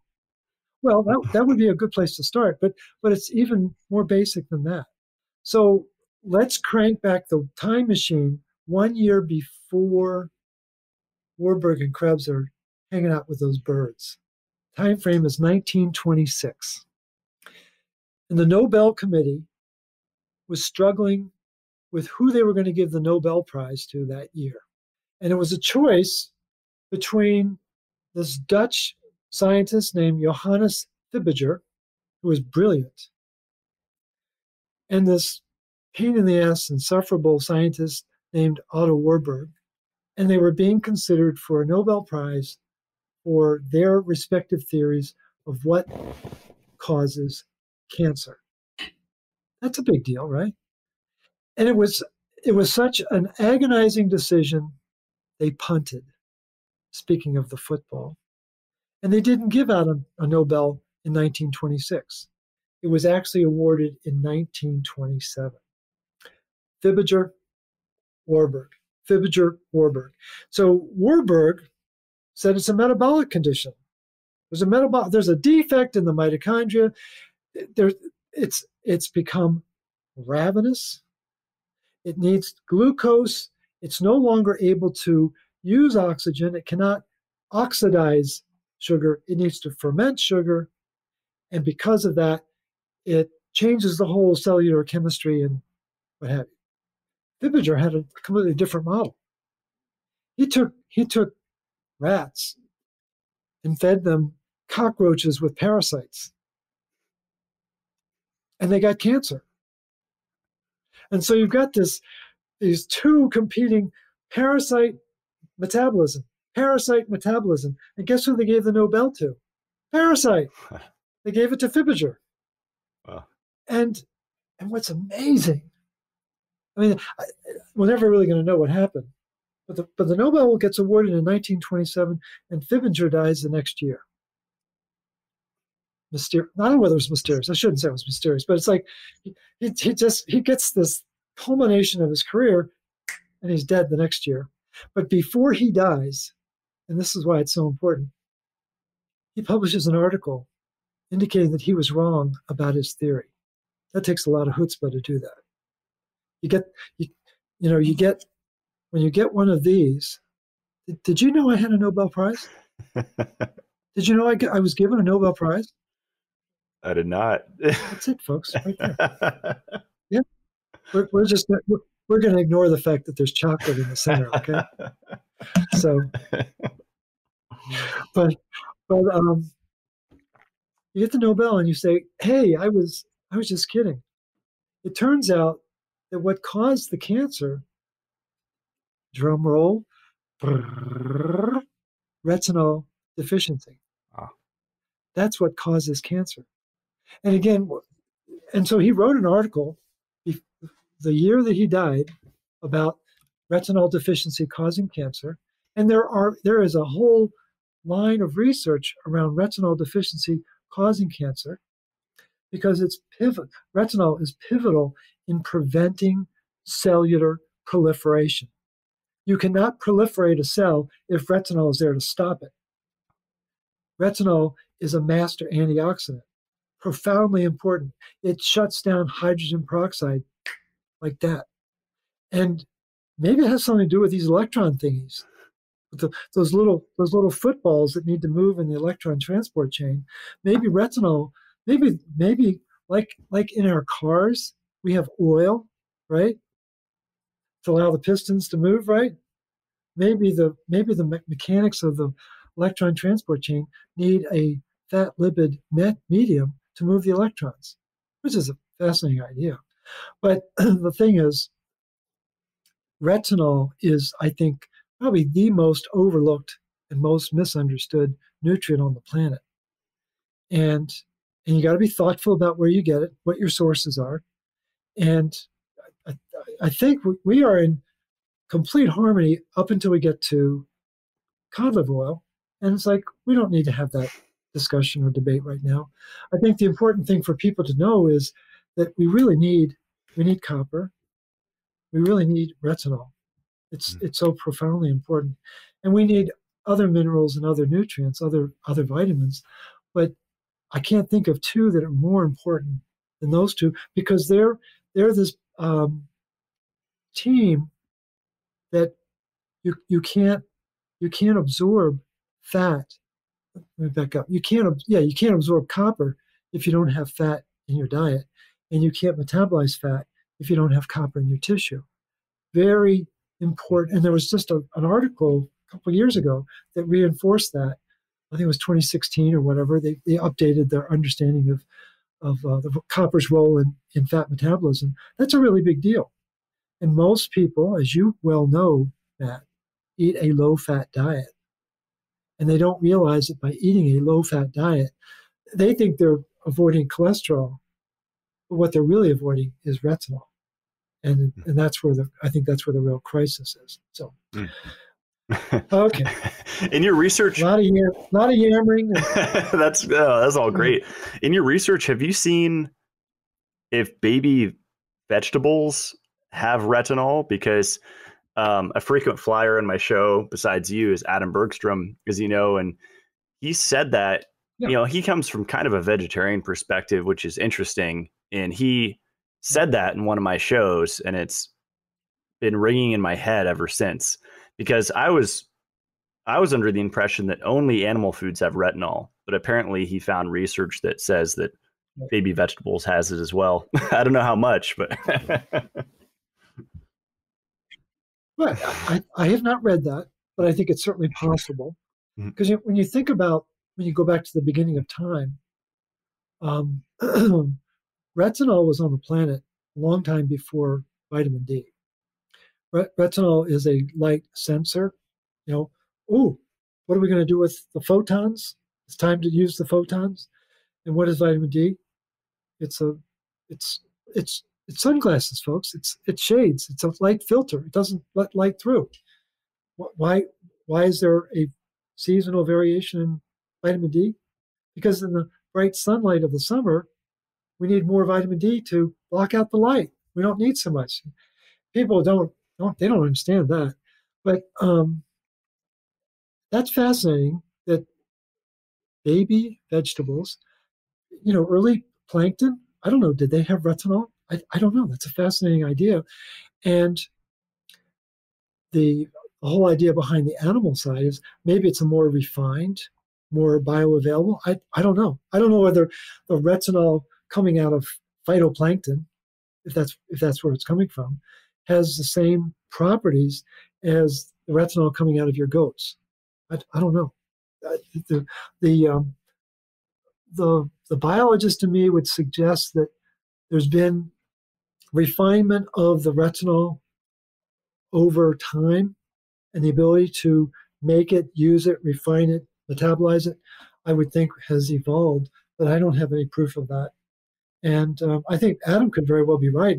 Well, that would be a good place to start, but it's even more basic than that. So let's crank back the time machine 1 year before Warburg and Krebs are hanging out with those birds. Time frame is 1926. And the Nobel Committee was struggling with who they were going to give the Nobel Prize to that year. And it was a choice between this Dutch scientist named Johannes Fibiger, who was brilliant, and this pain in the ass, insufferable scientist named Otto Warburg. And they were being considered for a Nobel Prize for their respective theories of what causes cancer. That's a big deal, right? And it was such an agonizing decision, they punted, speaking of the football. And they didn't give out a Nobel in 1926. It was actually awarded in 1927. Fibiger, Warburg. Fibiger, Warburg. So Warburg said it's a metabolic condition. There's a defect in the mitochondria. It's become ravenous. It needs glucose. It's no longer able to use oxygen. It cannot oxidize sugar. It needs to ferment sugar. And because of that, it changes the whole cellular chemistry and what have you. Fibiger had a completely different model. He took rats and fed them cockroaches with parasites. And they got cancer. And so you've got these two competing parasite metabolism. And guess who they gave the Nobel to? Parasite. They gave it to Fibiger. Wow. And what's amazing, I mean, we're never really going to know what happened, but the Nobel gets awarded in 1927, and Fibiger dies the next year. I don't know whether it was mysterious. I shouldn't say it was mysterious, but it's like he gets this culmination of his career, and he's dead the next year. But before he dies, and this is why it's so important, he publishes an article indicating that he was wrong about his theory. That takes a lot of chutzpah to do that. When you get one of these. Did you know I had a Nobel Prize? Did you know I was given a Nobel Prize? I did not. That's it, folks, right there. Yeah, we're going to ignore the fact that there's chocolate in the center. Okay, so, but you get the Nobel and you say, "Hey, I was just kidding." It turns out that what caused the cancer, drum roll, retinol deficiency. Oh. That's what causes cancer. And again, and so he wrote an article the year that he died about retinol deficiency causing cancer. And there is a whole line of research around retinol deficiency causing cancer because retinol is pivotal in preventing cellular proliferation. You cannot proliferate a cell if retinol is there to stop it. Retinol is a master antioxidant, profoundly important. It shuts down hydrogen peroxide like that. And maybe it has something to do with these electron thingies, those little footballs that need to move in the electron transport chain. Maybe retinol, maybe like in our cars, we have oil, right, to allow the pistons to move, right? Maybe the mechanics of the electron transport chain need a fat lipid medium to move the electrons, which is a fascinating idea. But the thing is, retinol is, I think, probably the most overlooked and most misunderstood nutrient on the planet. And you got to be thoughtful about where you get it, what your sources are. And I think we are in complete harmony up until we get to cod liver oil. And it's like, we don't need to have that discussion or debate right now. I think the important thing for people to know is that we need copper. We really need retinol. It's so profoundly important. And we need other minerals and other nutrients, other vitamins. But I can't think of two that are more important than those two, because they're this team that you can't absorb fat. Let me back up. You can't absorb copper if you don't have fat in your diet, and you can't metabolize fat if you don't have copper in your tissue. Very important. And there was just an article a couple of years ago that reinforced that. I think it was 2016 or whatever. They updated their understanding of the copper's role in fat metabolism. That's a really big deal. And most people, as you well know, Matt, eat a low-fat diet. And they don't realize that by eating a low-fat diet, they think they're avoiding cholesterol, but what they're really avoiding is retinol. And that's where I think that's where the real crisis is. So, okay. In your research, a lot of yammering. That's all great. In your research, have you seen if baby vegetables have retinol? Because a frequent flyer in my show, besides you, is Adam Bergstrom, as you know, and he said that he comes from kind of a vegetarian perspective, which is interesting, and he said that in one of my shows, and it's been ringing in my head ever since, because I was under the impression that only animal foods have retinol, but apparently he found research that says that baby vegetables has it as well. I don't know how much, but Well, I have not read that, but I think it's certainly possible. Because when you go back to the beginning of time, retinol was on the planet a long time before vitamin D. Retinol is a light sensor. What are we going to do with the photons? It's time to use the photons. And what is vitamin D? It's sunglasses, folks. It's shades. It's a light filter. It doesn't let light through. Why is there a seasonal variation in vitamin D? Because in the bright sunlight of the summer, we need more vitamin D to block out the light. We don't need so much. People don't understand that. But that's fascinating that baby vegetables, early plankton, I don't know, did they have retinol? I don't know. That's a fascinating idea. And the whole idea behind the animal side is maybe it's a more refined, more bioavailable. I don't know. I don't know whether the retinol coming out of phytoplankton, if that's where it's coming from, has the same properties as the retinol coming out of your goats. I don't know. The biologist in me would suggest that there's been refinement of the retinol over time, and the ability to make it, use it, refine it, metabolize it, I would think has evolved, but I don't have any proof of that. And I think Adam could very well be right.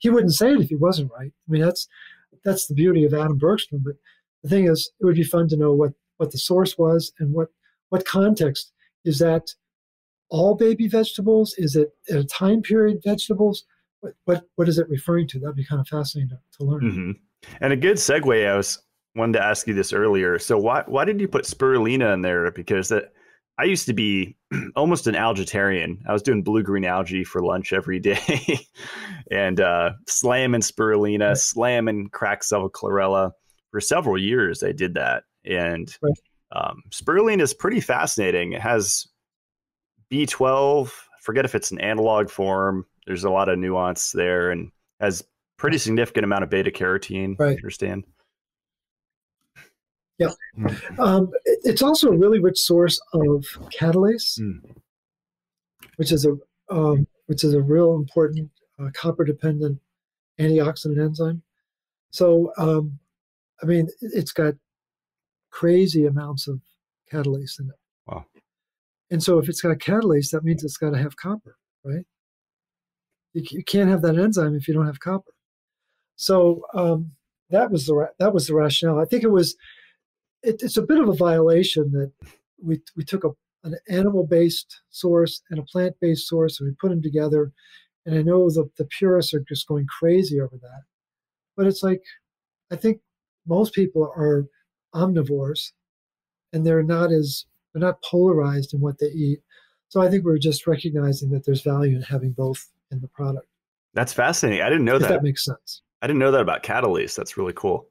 He wouldn't say it if he wasn't right. I mean, that's the beauty of Adam Bergstrom. But the thing is, it would be fun to know what the source was and what context. Is that all baby vegetables? Is it at a time period vegetables? What is it referring to? That'd be kind of fascinating to learn. Mm-hmm. And a good segue, wanted to ask you this earlier. So why did you put spirulina in there? Because I used to be almost an algitarian. I was doing blue-green algae for lunch every day and slamming spirulina, Right. slamming cracked-cell chlorella. For several years, I did that. And Right. spirulina is pretty fascinating. It has B12. I forget if it's an analog form. There's a lot of nuance there and has pretty significant amount of beta carotene, I Right. understand. Yeah. It's also a really rich source of catalase, which is a real important copper-dependent antioxidant enzyme. So, I mean, it's got crazy amounts of catalase in it. Wow. And so if it's got catalase, that means it's got to have copper, right? You can't have that enzyme if you don't have copper. So that was the rationale. I think it's a bit of a violation that we took an animal-based source and a plant-based source, and we put them together. And I know the purists are just going crazy over that. But it's like, I think most people are omnivores, and they're not polarized in what they eat. So I think we're just recognizing that there's value in having both in the product. That's fascinating. I didn't know If that. that makes sense. I didn't know that about catalase. That's really cool.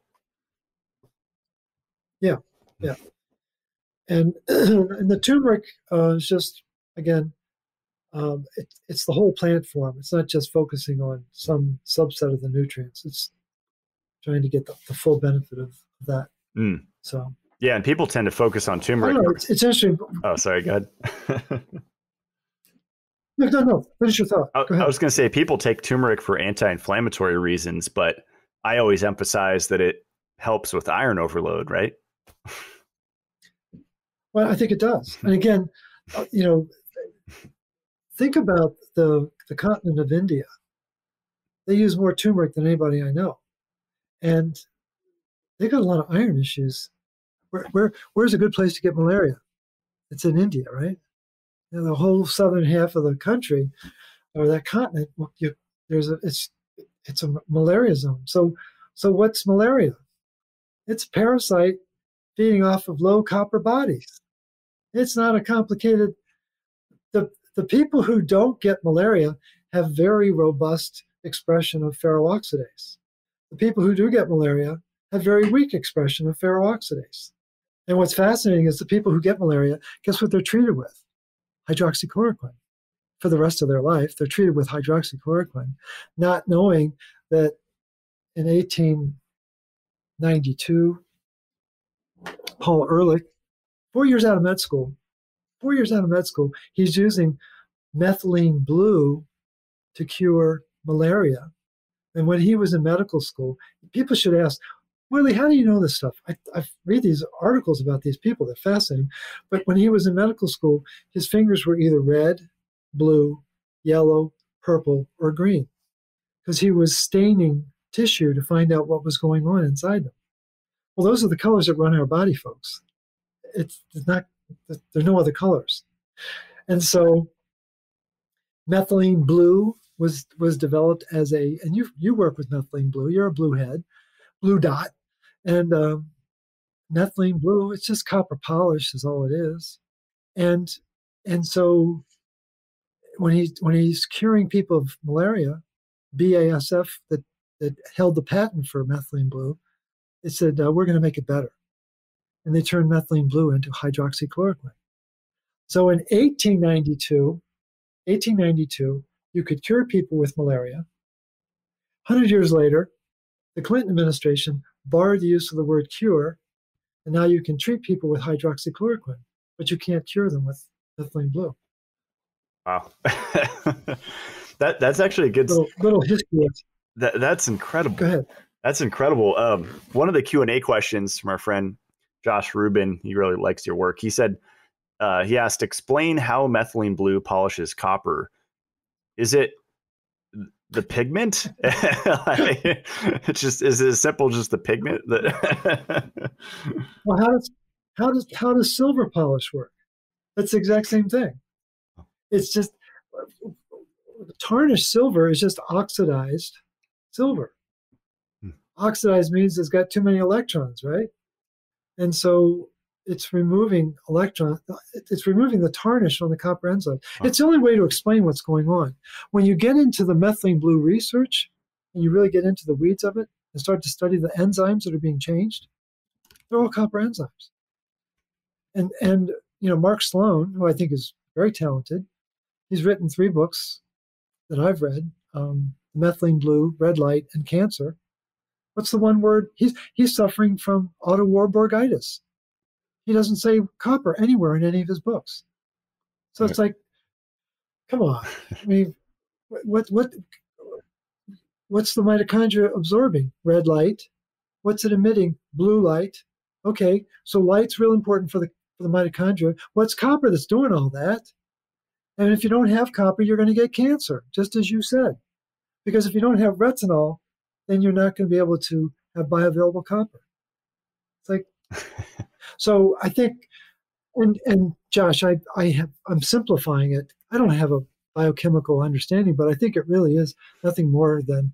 Yeah, yeah. And the turmeric is just, again, it's the whole plant form. It's not just focusing on some subset of the nutrients. It's trying to get the full benefit of that. So yeah, and people tend to focus on I turmeric. don't know, it's interesting. Oh, sorry, go ahead. No. Finish your thought. Go ahead. I was going to say people take turmeric for anti-inflammatory reasons, but I always emphasize that it helps with iron overload, right? Well, I think it does. And again, think about the continent of India. They use more turmeric than anybody I know, and they got a lot of iron issues. Where's a good place to get malaria? It's in India, right? The whole southern half of the country or that continent, it's a malaria zone. So what's malaria? It's a parasite feeding off of low copper bodies. It's not a complicated. The people who don't get malaria have very robust expression of ferroxidase. The people who do get malaria have very weak expression of ferroxidase. And what's fascinating is the people who get malaria, guess what they're treated with? Hydroxychloroquine. For the rest of their life, they're treated with hydroxychloroquine, not knowing that in 1892, Paul Ehrlich, 4 years out of med school, he's using methylene blue to cure malaria. And when he was in medical school, people should ask, Willie, how do you know this stuff? I read these articles about these people. They're fascinating. But when he was in medical school, his fingers were either red, blue, yellow, purple, or green because he was staining tissue to find out what was going on inside them. Well, those are the colors that run our body, folks. It's not, there's no other colors. And so methylene blue was developed as and you work with methylene blue. You're a blue head, blue dot. And methylene blue, it's just copper polish is all it is. And so when he's curing people of malaria, BASF that held the patent for methylene blue, it said, we're going to make it better. And they turned methylene blue into hydroxychloroquine. So in 1892, you could cure people with malaria. 100 years later, the Clinton administration barred the use of the word cure, and now you can treat people with hydroxychloroquine, but you can't cure them with methylene blue. Wow. That's actually a good little history. That's incredible. Go ahead. That's incredible. One of the Q&A questions from our friend Josh Rubin, he really likes your work. He said, he asked, explain how methylene blue polishes copper. Is it the pigment? It's just, is it as simple just the pigment? Well, how does silver polish work? That's the exact same thing. It's just tarnished silver is just oxidized silver. Oxidized means it's got too many electrons, right? And so it's removing it's removing the tarnish on the copper enzyme. Wow. It's the only way to explain what's going on. When you get into the methylene blue research and you really get into the weeds of it and start to study the enzymes that are being changed, they're all copper enzymes. And Mark Sloan, who I think is very talented, he's written 3 books that I've read, Methylene Blue, Red Light, and Cancer. What's the one word? He's suffering from autowarburgitis. He doesn't say copper anywhere in any of his books. So it's like, come on. I mean, what's the mitochondria absorbing? Red light. What's it emitting? Blue light. Okay, so light's real important for the mitochondria. What's copper that's doing all that? And if you don't have copper, you're going to get cancer, just as you said. Because if you don't have retinol, then you're not going to be able to have bioavailable copper. It's like, so I think, and Josh, I'm simplifying it. I don't have a biochemical understanding, but I think it really is nothing more than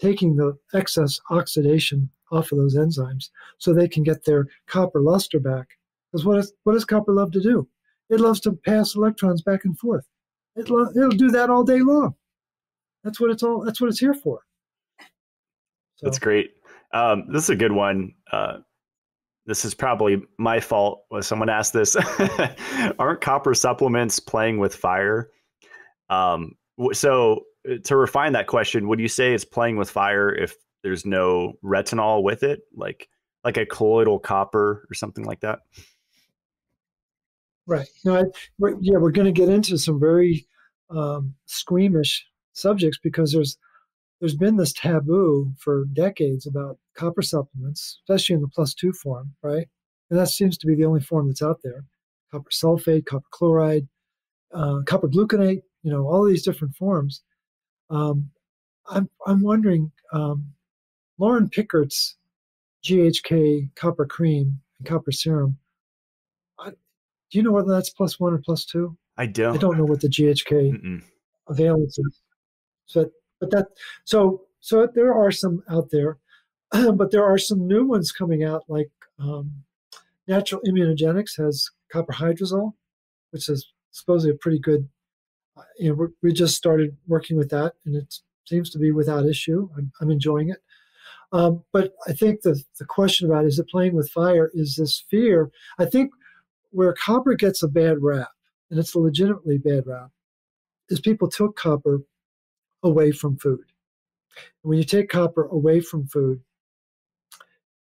taking the excess oxidation off of those enzymes so they can get their copper luster back. Because what does copper love to do? It loves to pass electrons back and forth. It'll do that all day long. That's what it's here for. So. That's great. This is a good one. This is probably my fault. Was someone asked this? Aren't copper supplements playing with fire? So to refine that question, would you say it's playing with fire if there's no retinol with it, like a colloidal copper or something like that? Right. No, we're going to get into some very squeamish subjects because there's been this taboo for decades about copper supplements, especially in the +2 form, right? And that seems to be the only form that's out there. Copper sulfate, copper chloride, copper gluconate, all these different forms. I'm wondering, Lauren Pickert's GHK copper cream and copper serum, do you know whether that's +1 or +2? I don't. I don't know what the GHK valence is. So there are some out there, but there are some new ones coming out, like Natural Immunogenics has copper hydrosol, which is supposedly a pretty good. We just started working with that, and it seems to be without issue. I'm enjoying it. But I think the question about is it playing with fire is this fear. I think where copper gets a bad rap, and it's a legitimately bad rap, is people took copper away from food. And when you take copper away from food,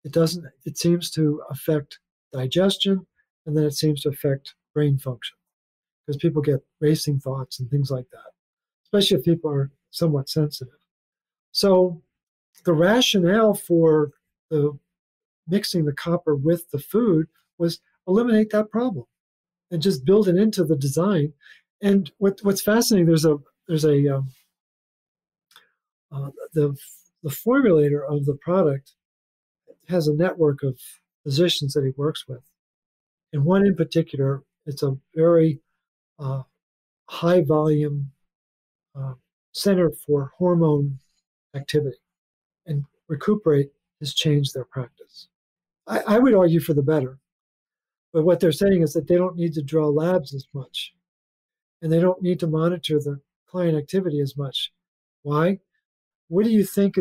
it seems to affect digestion, and then it seems to affect brain function because people get racing thoughts and things like that, especially if people are somewhat sensitive. So the rationale for mixing the copper with the food was eliminate that problem and just build it into the design. And what's fascinating, the formulator of the product has a network of physicians that he works with. And one in particular, it's a very high volume center for hormone activity. And Recuperate has changed their practice. I would argue for the better. But what they're saying is that they don't need to draw labs as much. And they don't need to monitor the client activity as much. Why? What do you think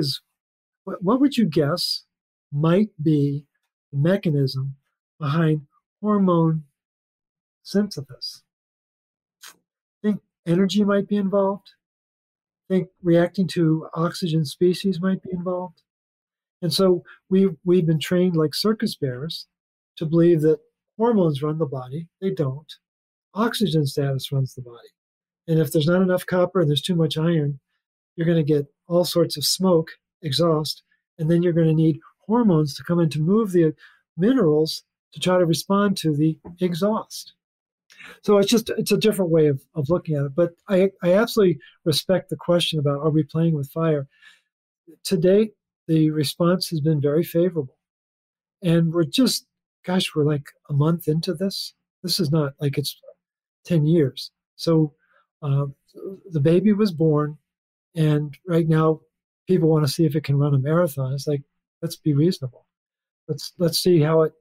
what would you guess might be the mechanism behind hormone synthesis? Think energy might be involved. Think reacting to oxygen species might be involved. And so we've been trained like circus bears to believe that hormones run the body. They don't. Oxygen status runs the body. And if there's not enough copper and there's too much iron, you're going to get all sorts of smoke, exhaust, and then you're going to need hormones to come in to move the minerals to try to respond to the exhaust. So it's a different way of looking at it. But I absolutely respect the question about are we playing with fire? To date, the response has been very favorable. And we're like a month into this. This is not like it's 10 years. So the baby was born, and right now people want to see if it can run a marathon. It's like, let's be reasonable. Let's see how it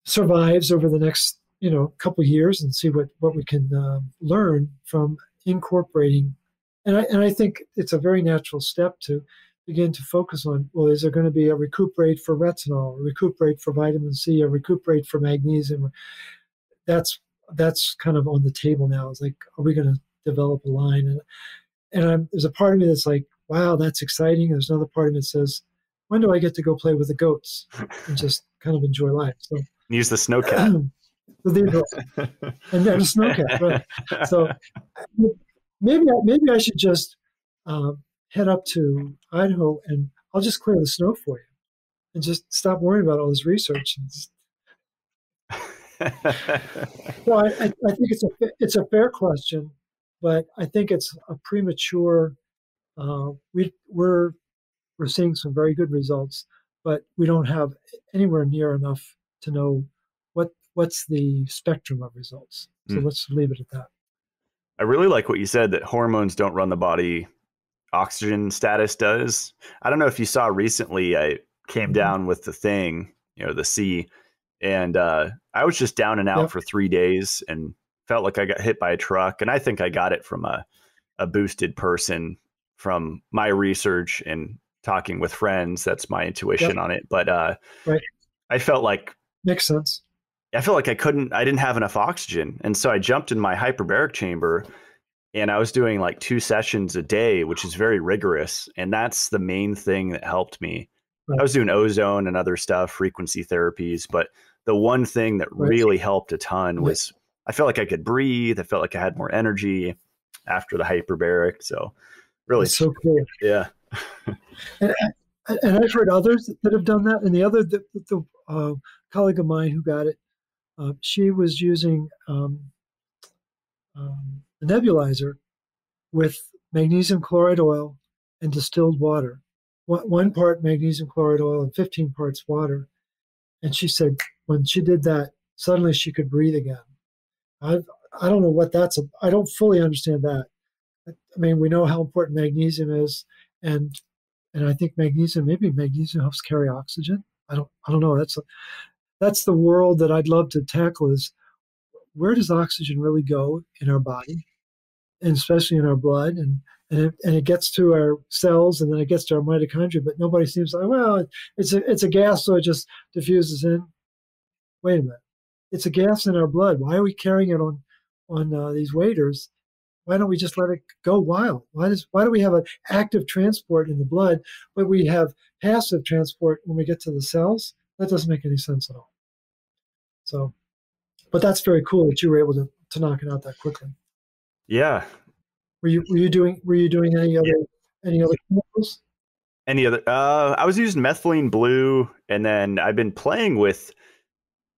survives over the next couple of years, and see what we can learn from incorporating. And I think it's a very natural step to begin to focus on, well, is there going to be a recuperate for retinol, a recuperate for vitamin C, a recuperate for magnesium? That's kind of on the table now. It's like, are we going to develop a line? And there's a part of me that's like, wow, that's exciting. There's another part of me that says, when do I get to go play with the goats and just kind of enjoy life? So use the snowcat. And then a snowcat, right? So maybe I should just head up to Idaho, and I'll just clear the snow for you, and just stop worrying about all this research. Well, I think it's a fair question, but I think it's a premature. We're seeing some very good results, but we don't have anywhere near enough to know what's the spectrum of results. So let's leave it at that. I really like what you said, that hormones don't run the body, oxygen status does. I don't know if you saw recently, I came down with the thing, the C, and I was just down and out for 3 days and felt like I got hit by a truck. And I think I got it from a boosted person from my research and talking with friends. That's my intuition on it. But right. I felt like, makes sense. I felt like I didn't have enough oxygen. And so I jumped in my hyperbaric chamber, and I was doing like 2 sessions a day, which is very rigorous. And that's the main thing that helped me. Right. I was doing ozone and other stuff, frequency therapies. But the one thing that really helped a ton was I felt like I could breathe. I felt like I had more energy after the hyperbaric. So really, that's so cool. Yeah. and I've heard others that have done that. And the colleague of mine who got it, she was using a nebulizer with magnesium chloride oil and distilled water, 1 part magnesium chloride oil and 15 parts water. And she said when she did that, suddenly she could breathe again. I don't know what I don't fully understand that. I mean, we know how important magnesium is, and I think magnesium helps carry oxygen. I don't know. That's the world that I'd love to tackle, is where does oxygen really go in our body, and especially in our blood, and it gets to our cells, and then it gets to our mitochondria, but nobody seems like, well, it's a gas, so it just diffuses in. Wait a minute, it's a gas in our blood. Why are we carrying it on these waders? Why don't we just let it go wild? Why do we have an active transport in the blood, but we have passive transport when we get to the cells? That doesn't make any sense at all. So, but that's very cool that you were able to knock it out that quickly. Yeah. Were you doing any other chemicals? Any other? I was using methylene blue, and then I've been playing with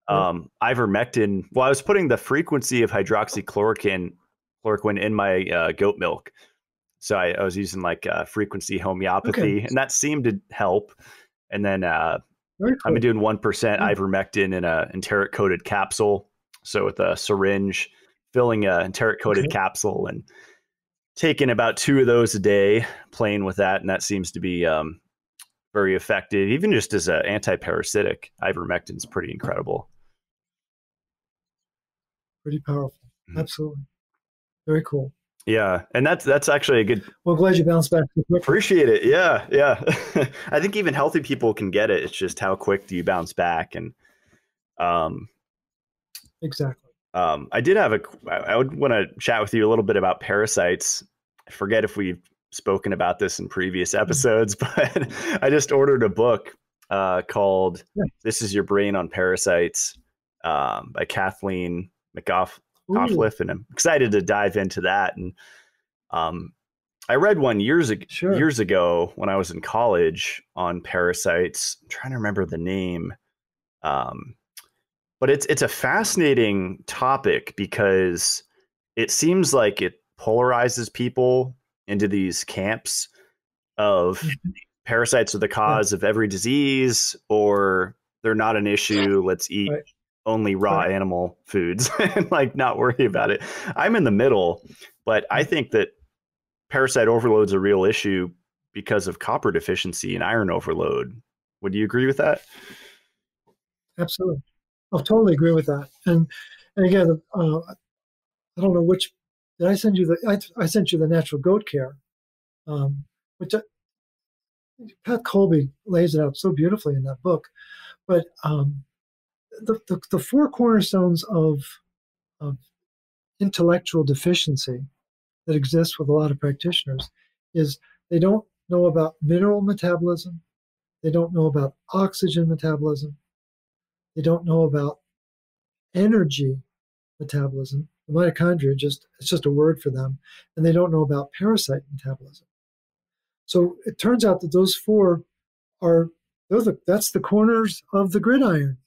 ivermectin. Well, I was putting the frequency of hydroxychloroquine in my goat milk. So I was using like frequency homeopathy, and that seemed to help. And then I've been doing 1% ivermectin in a enteric coated capsule. So with a syringe, filling a enteric coated capsule and taking about 2 of those a day, playing with that. And that seems to be very effective. Even just as an anti-parasitic, ivermectin is pretty incredible. Pretty powerful. Absolutely. Very cool. Yeah. And that's actually a good. Well, glad you bounced back. Appreciate it. Yeah. Yeah. I think even healthy people can get it. It's just how quick do you bounce back? And exactly. I would want to chat with you a little bit about parasites. I forget if we've spoken about this in previous episodes, but I just ordered a book called This Is Your Brain on Parasites by Kathleen McAuliffe, and I'm excited to dive into that. And I read one years ago when I was in college on parasites. I'm trying to remember the name. But it's a fascinating topic because it seems like it polarizes people into these camps of parasites are the cause of every disease, or they're not an issue. Let's eat only raw animal foods and like not worry about it. I'm in the middle, but I think that parasite overload is a real issue because of copper deficiency and iron overload. Would you agree with that? Absolutely. I totally agree with that. And again, I don't know which, did I send you I sent you the natural goat care, which Pat Colby lays it out so beautifully in that book. But the four cornerstones of intellectual deficiency that exists with a lot of practitioners is they don't know about mineral metabolism, they don't know about oxygen metabolism, they don't know about energy metabolism. The mitochondria it's just a word for them, and they don't know about parasite metabolism. So it turns out that those four are that's the corners of the gridiron.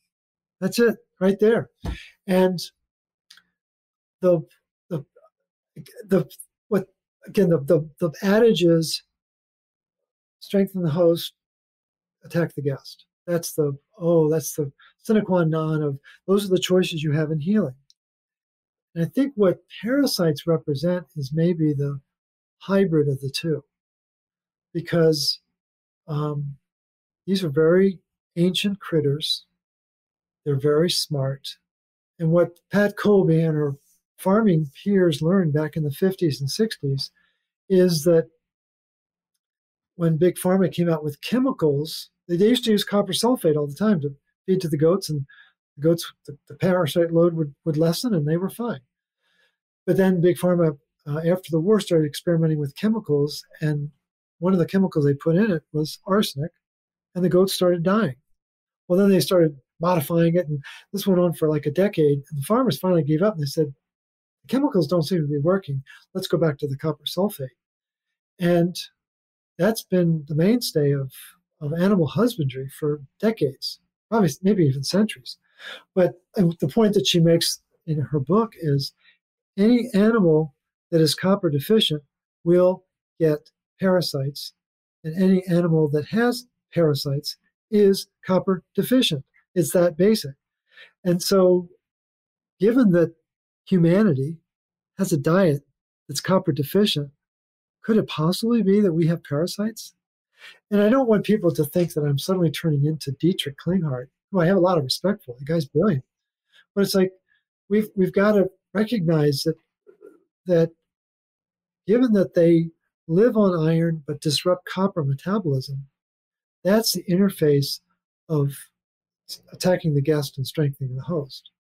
That's it right there. And the the the what again the adage is strengthen the host, attack the guest. That's the sine qua non of those are the choices you have in healing. And I think what parasites represent is maybe the hybrid of the two, because these are very ancient critters. They're very smart. And what Pat Colby and her farming peers learned back in the 50s and 60s is that when Big Pharma came out with chemicals, they used to use copper sulfate all the time to feed to the goats, and the goats, the parasite load would lessen, and they were fine. But then Big Pharma, after the war, started experimenting with chemicals, and one of the chemicals they put in it was arsenic, and the goats started dying. Well, then they started modifying it, and this went on for like a decade, and the farmers finally gave up, and they said, the chemicals don't seem to be working. Let's go back to the copper sulfate. And that's been the mainstay of animal husbandry for decades, probably maybe even centuries. But the point that she makes in her book is any animal that is copper deficient will get parasites, and any animal that has parasites is copper deficient. It's that basic. And so, given that humanity has a diet that's copper deficient, could it possibly be that we have parasites? And I don't want people to think that I'm suddenly turning into Dietrich Klinghardt, who I have a lot of respect for. The guy's brilliant. But it's like we've got to recognize that given that they live on iron but disrupt copper metabolism, that's the interface of attacking the guest and strengthening the host.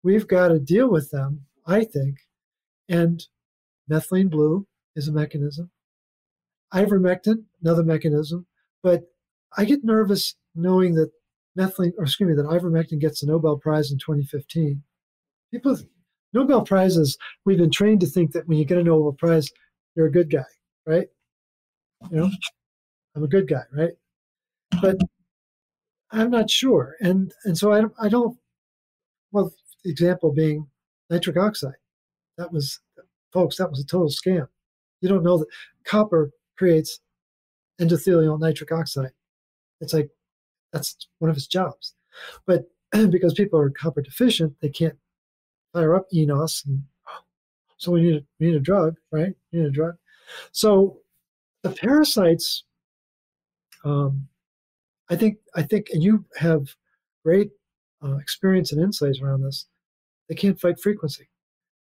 We've got to deal with them, I think, and methylene blue is a mechanism. Ivermectin, another mechanism. But I get nervous knowing that that ivermectin gets a Nobel Prize in 2015. Nobel Prizes, we've been trained to think that when you get a Nobel Prize, you're a good guy, right? You know, I'm a good guy, right? But I'm not sure. And so I don't, well, the example being nitric oxide. Folks, that was a total scam. You don't know that copper creates endothelial nitric oxide. It's like, that's one of its jobs. But because people are copper deficient, they can't fire up enos, and so we need a drug, right? We need a drug. So the parasites, I think, and you have great experience and insights around this. They can't fight frequency.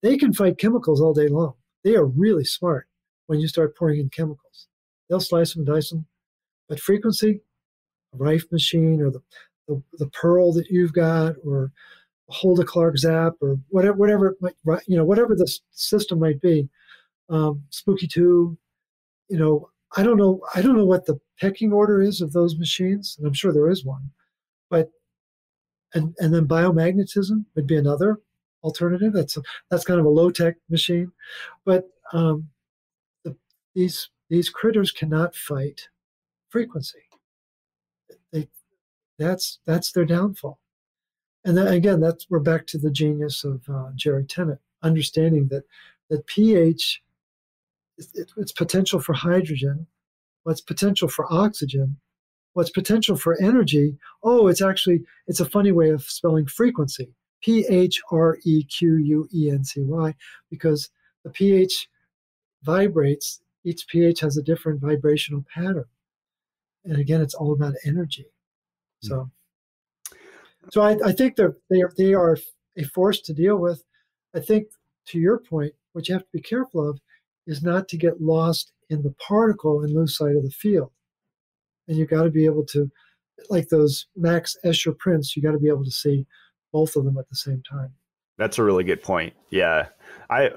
They can fight chemicals all day long. They are really smart when you start pouring in chemicals. They'll slice them, dice them, but frequency, a Rife machine, or the Pearl that you've got, or a Hulda Clark Zap, or whatever it might, whatever the system might be, Spooky 2, I don't know what the pecking order is of those machines, and I'm sure there is one. But and then biomagnetism would be another alternative. That's kind of a low-tech machine. But these critters cannot fight frequency. That's their downfall. And then again, we're back to the genius of Jerry Tennant, understanding that pH, its potential for hydrogen, what's potential for oxygen, what's potential for energy. Oh, it's a funny way of spelling frequency. PHREQUENCY, because the pH vibrates. Each pH has a different vibrational pattern. And again, it's all about energy. So So I think they are a force to deal with. I think, to your point, what you have to be careful of is not to get lost in the particle and lose sight of the field. And you got to be able to, like those Max Escher prints, you got to be able to see both of them at the same time. That's a really good point. Yeah. I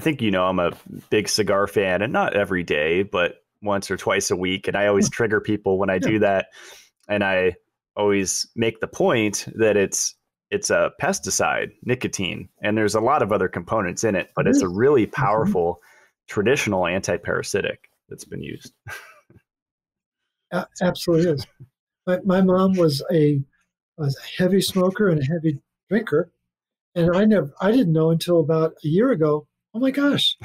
think, I'm a big cigar fan, and not every day, but once or twice a week. And I always trigger people when I do that. And I always make the point that it's a pesticide, nicotine, and there's a lot of other components in it, but it's a really powerful traditional anti-parasitic that's been used. Absolutely is. My mom was a heavy smoker and a heavy drinker, and I didn't know until about a year ago. Oh my gosh,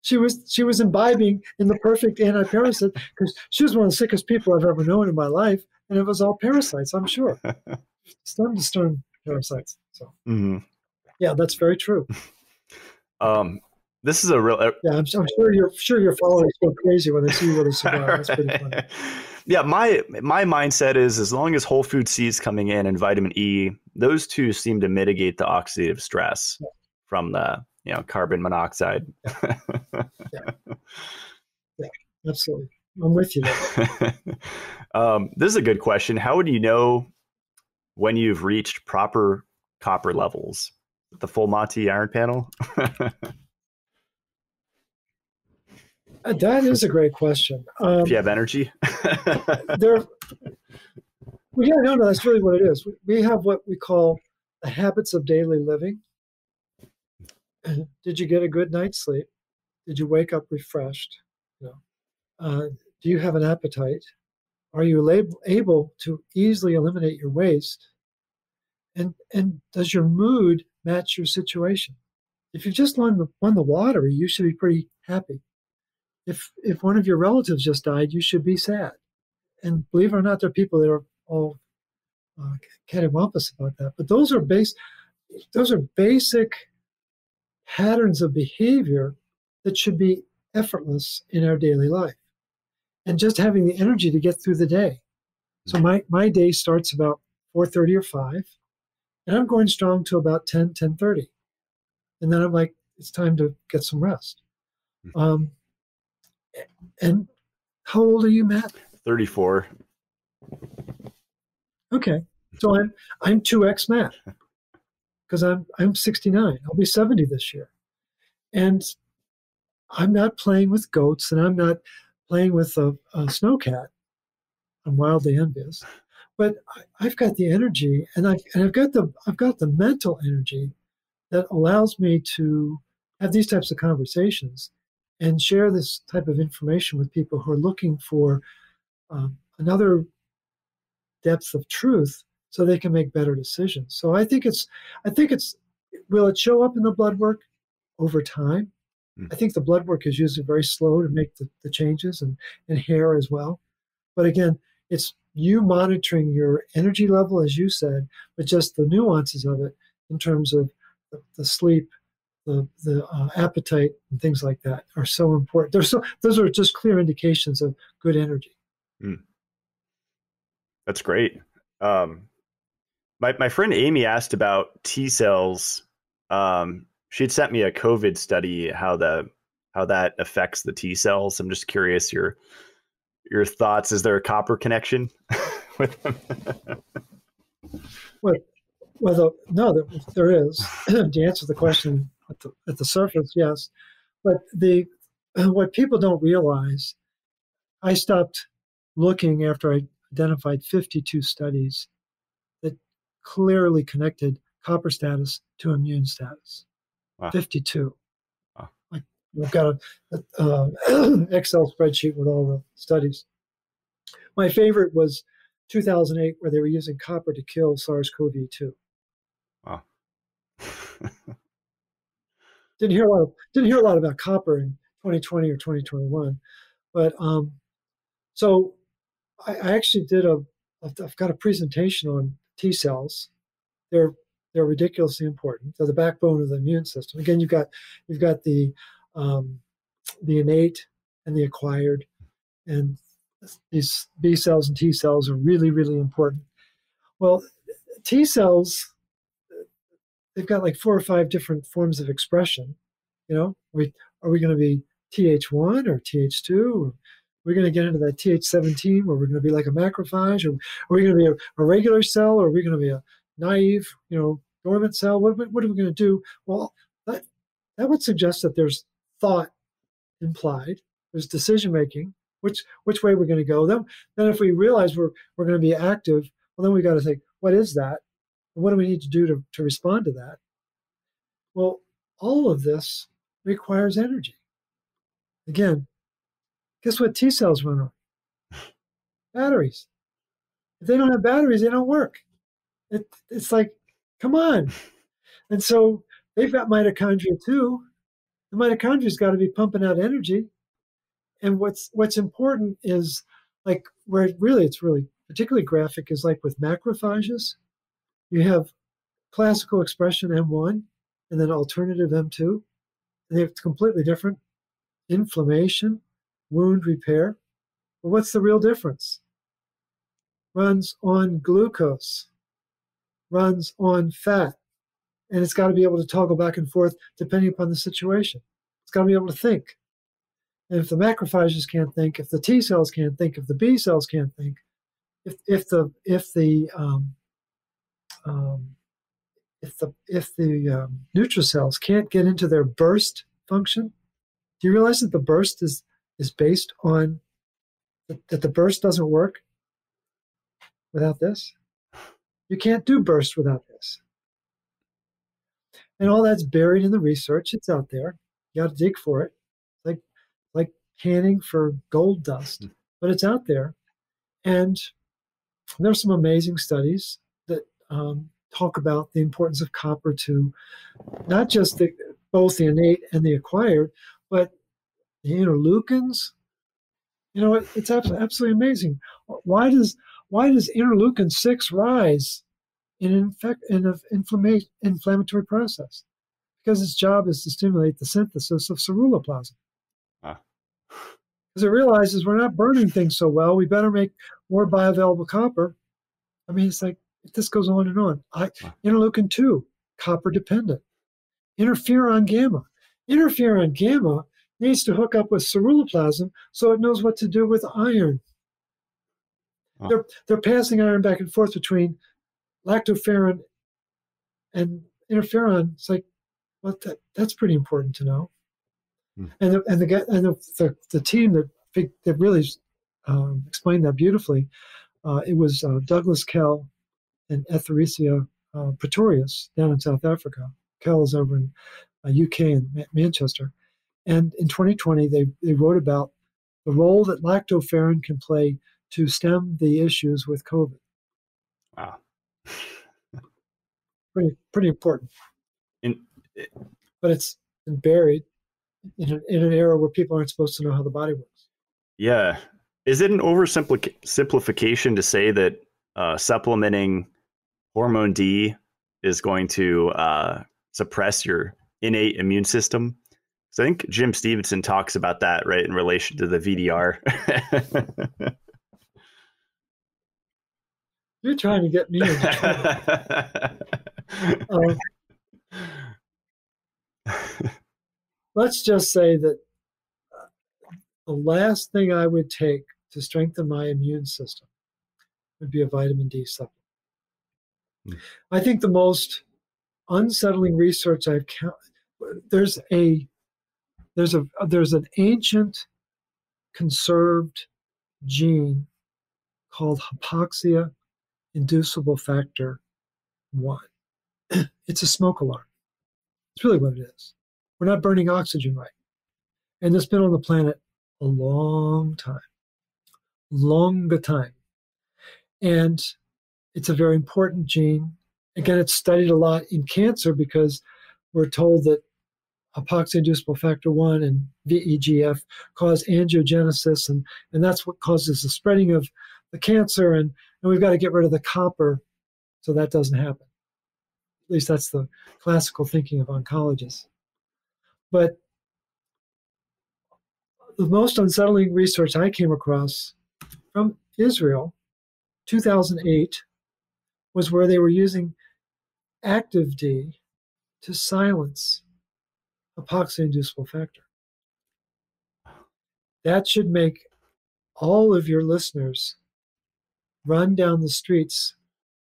she was imbibing in the perfect anti-parasite, because she was one of the sickest people I've ever known in my life, and it was all parasites, I'm sure, stem to stern parasites. So yeah, that's very true. This is a real. Yeah, I'm sure your followers go crazy when they see you with a cigar. That's pretty funny. Yeah, my mindset is, as long as whole food C is coming in and vitamin E, those two seem to mitigate the oxidative stress from the carbon monoxide. Yeah, absolutely. I'm with you there. This is a good question. How would you know when you've reached proper copper levels? The full Monty iron panel? That is a great question. If you have energy? No, that's really what it is. We have what we call the habits of daily living. Did you get a good night's sleep? Did you wake up refreshed? Do you have an appetite? Are you able to easily eliminate your waste? And does your mood match your situation? If you just won the lottery, you should be pretty happy. If one of your relatives just died, you should be sad. And believe it or not, there are people that are all cattywampus about that. But those are basic patterns of behavior that should be effortless in our daily life, and just having the energy to get through the day. So my day starts about 4:30 or 5, and I'm going strong to about 10:30, and then I'm like, it's time to get some rest. And how old are you, Matt? 34. Okay, so I'm 2x Matt, because I'm 69. I'll be 70 this year, and I'm not playing with goats, and I'm not playing with a snowcat. I'm wildly envious, but I've got the energy, and I've got the mental energy that allows me to have these types of conversations and share this type of information with people who are looking for another depth of truth, so they can make better decisions. So I think it's will it show up in the blood work over time? I think the blood work is usually very slow to make the changes, and hair as well. But again, it's you monitoring your energy level, as you said, but just the nuances of it in terms of the sleep, the appetite, and things like that are so important. Those are just clear indications of good energy. That's great. My friend Amy asked about T cells. She had sent me a COVID study, how that affects the T cells. I'm just curious your thoughts. Is there a copper connection with them? No, there is. To answer the question at the surface, yes. But what people don't realize, I stopped looking after I identified 52 studies that clearly connected copper status to immune status. Wow. 52. Wow. We've got an Excel spreadsheet with all the studies. My favorite was 2008, where they were using copper to kill SARS-CoV-2. Wow. Didn't hear a lot about copper in 2020 or 2021, but so I actually I've got a presentation on T cells. They're ridiculously important. They're the backbone of the immune system. Again, you've got the innate and the acquired, and these B cells and T cells are really, really important. Well, T cells, they've got like 4 or 5 different forms of expression. Are we going to be Th1 or Th2? Or are we going to get into that Th17 where we're going to be like a macrophage? Or are we going to be a regular cell? Or are we going to be a naive, dormant cell? What are we going to do? Well, that would suggest that there's thought implied. There's decision making. Which way we're going to go? Then if we realize we're going to be active, well, then we got to think, what is that? What do we need to do to respond to that? Well, all of this requires energy. Again, guess what T cells run on? Batteries. If they don't have batteries, they don't work. It's like, come on. And so they've got mitochondria too. The mitochondria's got to be pumping out energy. And what's important is like where it's really particularly graphic is like with macrophages. You have classical expression M1 and then alternative M2. And they have completely different inflammation, wound repair. But what's the real difference? Runs on glucose, runs on fat, and it's got to be able to toggle back and forth depending upon the situation. It's got to be able to think. And if the macrophages can't think, if the T cells can't think, if the B cells can't think, if the neutrocells can't get into their burst function, do you realize that the burst is based on that the burst doesn't work without this? You can't do burst without this. And all that's buried in the research. It's out there. You got to dig for it. Like panning for gold dust, but it's out there. And there's some amazing studies that talk about the importance of copper to not just both the innate and the acquired, but the interleukins. It's absolutely amazing. Why does interleukin 6 rise in an inflammatory process? Because its job is to stimulate the synthesis of ceruloplasmin. Because it realizes we're not burning things so well, we better make more bioavailable copper. I mean, it's like this goes on and on. Interleukin 2, copper dependent. Interferon gamma. Interferon gamma needs to hook up with ceruloplasmin so it knows what to do with iron. They're passing iron back and forth between lactoferrin and interferon. It's like, well, that's pretty important to know. And the team that really explained that beautifully, it was Douglas Kell and Etheresia Pretorius down in South Africa. Kell is over in UK in Manchester. And in 2020, they wrote about the role that lactoferrin can play to stem the issues with COVID. Wow. Pretty important. But it's been buried in an era where people aren't supposed to know how the body works. Yeah. Is it an oversimplification to say that supplementing hormone D is going to suppress your innate immune system? So I think Jim Stevenson talks about that, right, in relation to the VDR. You're trying to get me into trouble. Let's just say that the last thing I would take to strengthen my immune system would be a vitamin D supplement. I think the most unsettling research there's an ancient conserved gene called hypoxia inducible factor 1. It's a smoke alarm. It's really what it is. We're not burning oxygen right. And it's been on the planet a long time. And it's a very important gene. Again, it's studied a lot in cancer because we're told that hypoxia-inducible factor 1 and VEGF cause angiogenesis, and that's what causes the spreading of the cancer, and we've got to get rid of the copper so that doesn't happen. At least that's the classical thinking of oncologists. But the most unsettling research I came across from Israel, 2008, was where they were using active D to silence hypoxia-inducible factor. That should make all of your listeners run down the streets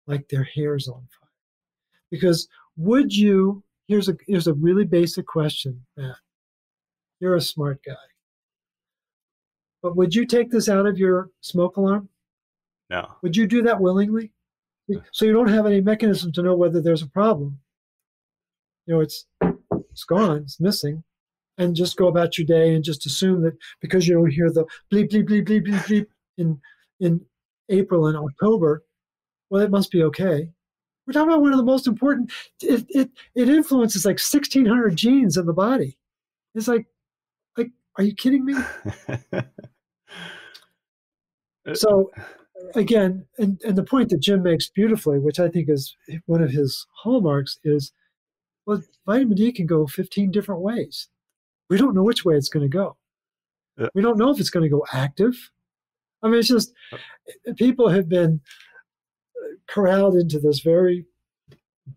like their hair's on fire. Because would you, here's a really basic question, Matt. You're a smart guy. But would you take this out of your smoke alarm? No. Would you do that willingly? So you don't have any mechanism to know whether there's a problem. You know, it's gone, it's missing, and just go about your day and just assume that because you don't hear the bleep, bleep, bleep, bleep, bleep, bleep in April and October, well, it must be okay. We're talking about one of the most important, it influences like 1,600 genes in the body. It's like, are you kidding me? So again, and the point that Jim makes beautifully, which I think is one of his hallmarks, is, well, vitamin D can go 15 different ways. We don't know which way it's going to go. We don't know if it's going to go active. I mean, it's just, people have been corralled into this very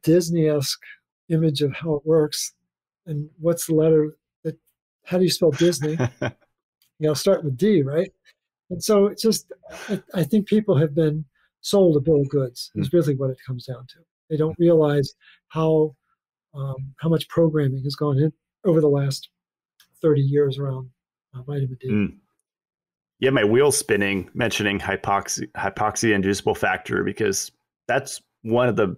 Disney-esque image of how it works. And what's the letter that, how do you spell Disney? Start with D, right? And so it's just, I think people have been sold a bill of goods, is really what it comes down to. They don't realize how much programming has gone in over the last 30 years around vitamin D. Yeah, my wheel's spinning mentioning hypoxia-inducible factor, because that's one of the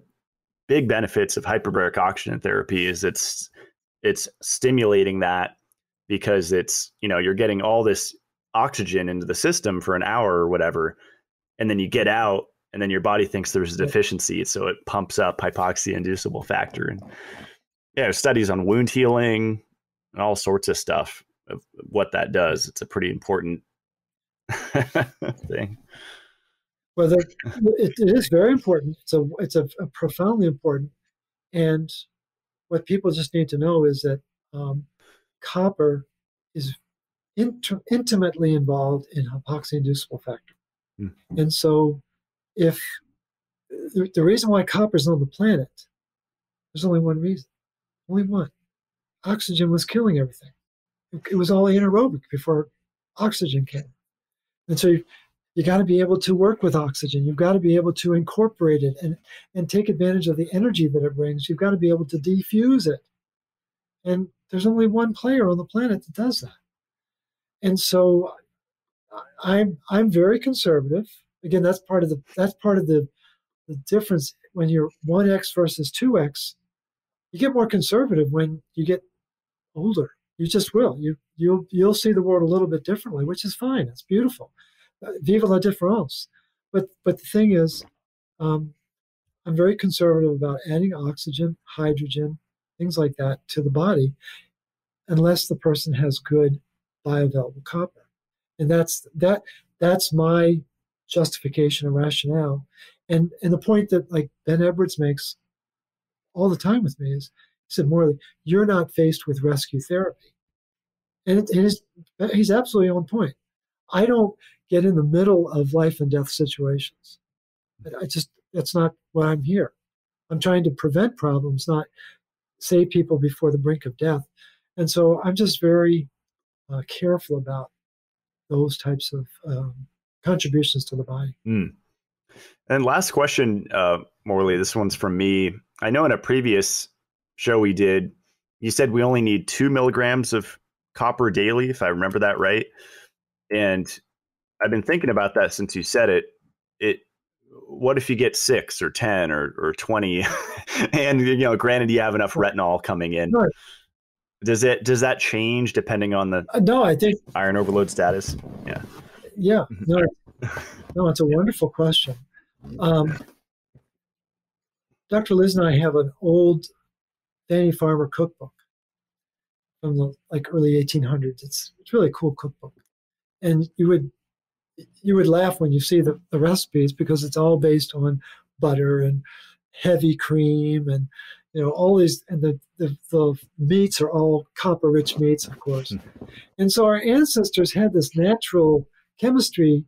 big benefits of hyperbaric oxygen therapy is it's stimulating that, because it's, you're getting all this oxygen into the system for an hour or whatever, and then you get out and then your body thinks there's a deficiency, so it pumps up hypoxia-inducible factor. And there's studies on wound healing and all sorts of stuff of what that does. It's a pretty important thing. Well, it is very important. It's a profoundly important. And what people just need to know is that copper is intimately involved in hypoxia-inducible factor. And so if the reason why copper is on the planet, there's only one reason. Only one. Oxygen was killing everything. It was all anaerobic before oxygen came. And so you got to be able to work with oxygen. You've got to be able to incorporate it and take advantage of the energy that it brings. You've got to be able to diffuse it. And there's only one player on the planet that does that. And so I'm very conservative. Again, that's part of the difference when you're 1x versus 2x. You get more conservative when you get older. You just will. You'll see the world a little bit differently, which is fine. It's beautiful. Vive la différence. But the thing is, I'm very conservative about adding oxygen, hydrogen, things like that to the body, unless the person has good bioavailable copper. And that's my justification and rationale. And the point that like Ben Edwards makes all the time with me is, he said, Morley, you're not faced with rescue therapy. And he's absolutely on point. I don't get in the middle of life and death situations. That's not why I'm here. I'm trying to prevent problems, not save people before the brink of death. And so I'm just very careful about those types of contributions to the body. And last question, Morley, this one's from me. I know in a previous show we did, you said we only need 2 milligrams of copper daily, if I remember that right. And I've been thinking about that since you said it. What if you get 6 or 10 or 20? And granted, you have enough retinol coming in. Right. Does that change depending on the no, I think iron overload status? Yeah. No, it's a wonderful question. Dr. Liz and I have an old Fanny Farmer cookbook from the early 1800s. It's really a cool cookbook, and you would laugh when you see the recipes, because it's all based on butter and heavy cream and all these, and the meats are all copper rich meats, of course. And so our ancestors had this natural chemistry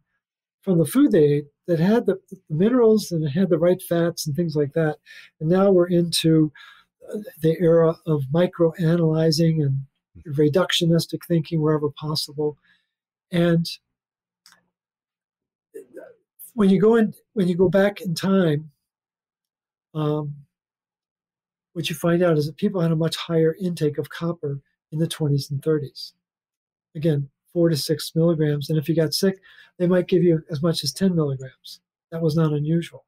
from the food they ate that had the minerals and it had the right fats and things like that. And now we're into the era of microanalyzing and reductionistic thinking wherever possible. And when you go back in time, what you find out is that people had a much higher intake of copper in the 20s and 30s. Again, 4 to 6 milligrams. And if you got sick, they might give you as much as 10 milligrams. That was not unusual.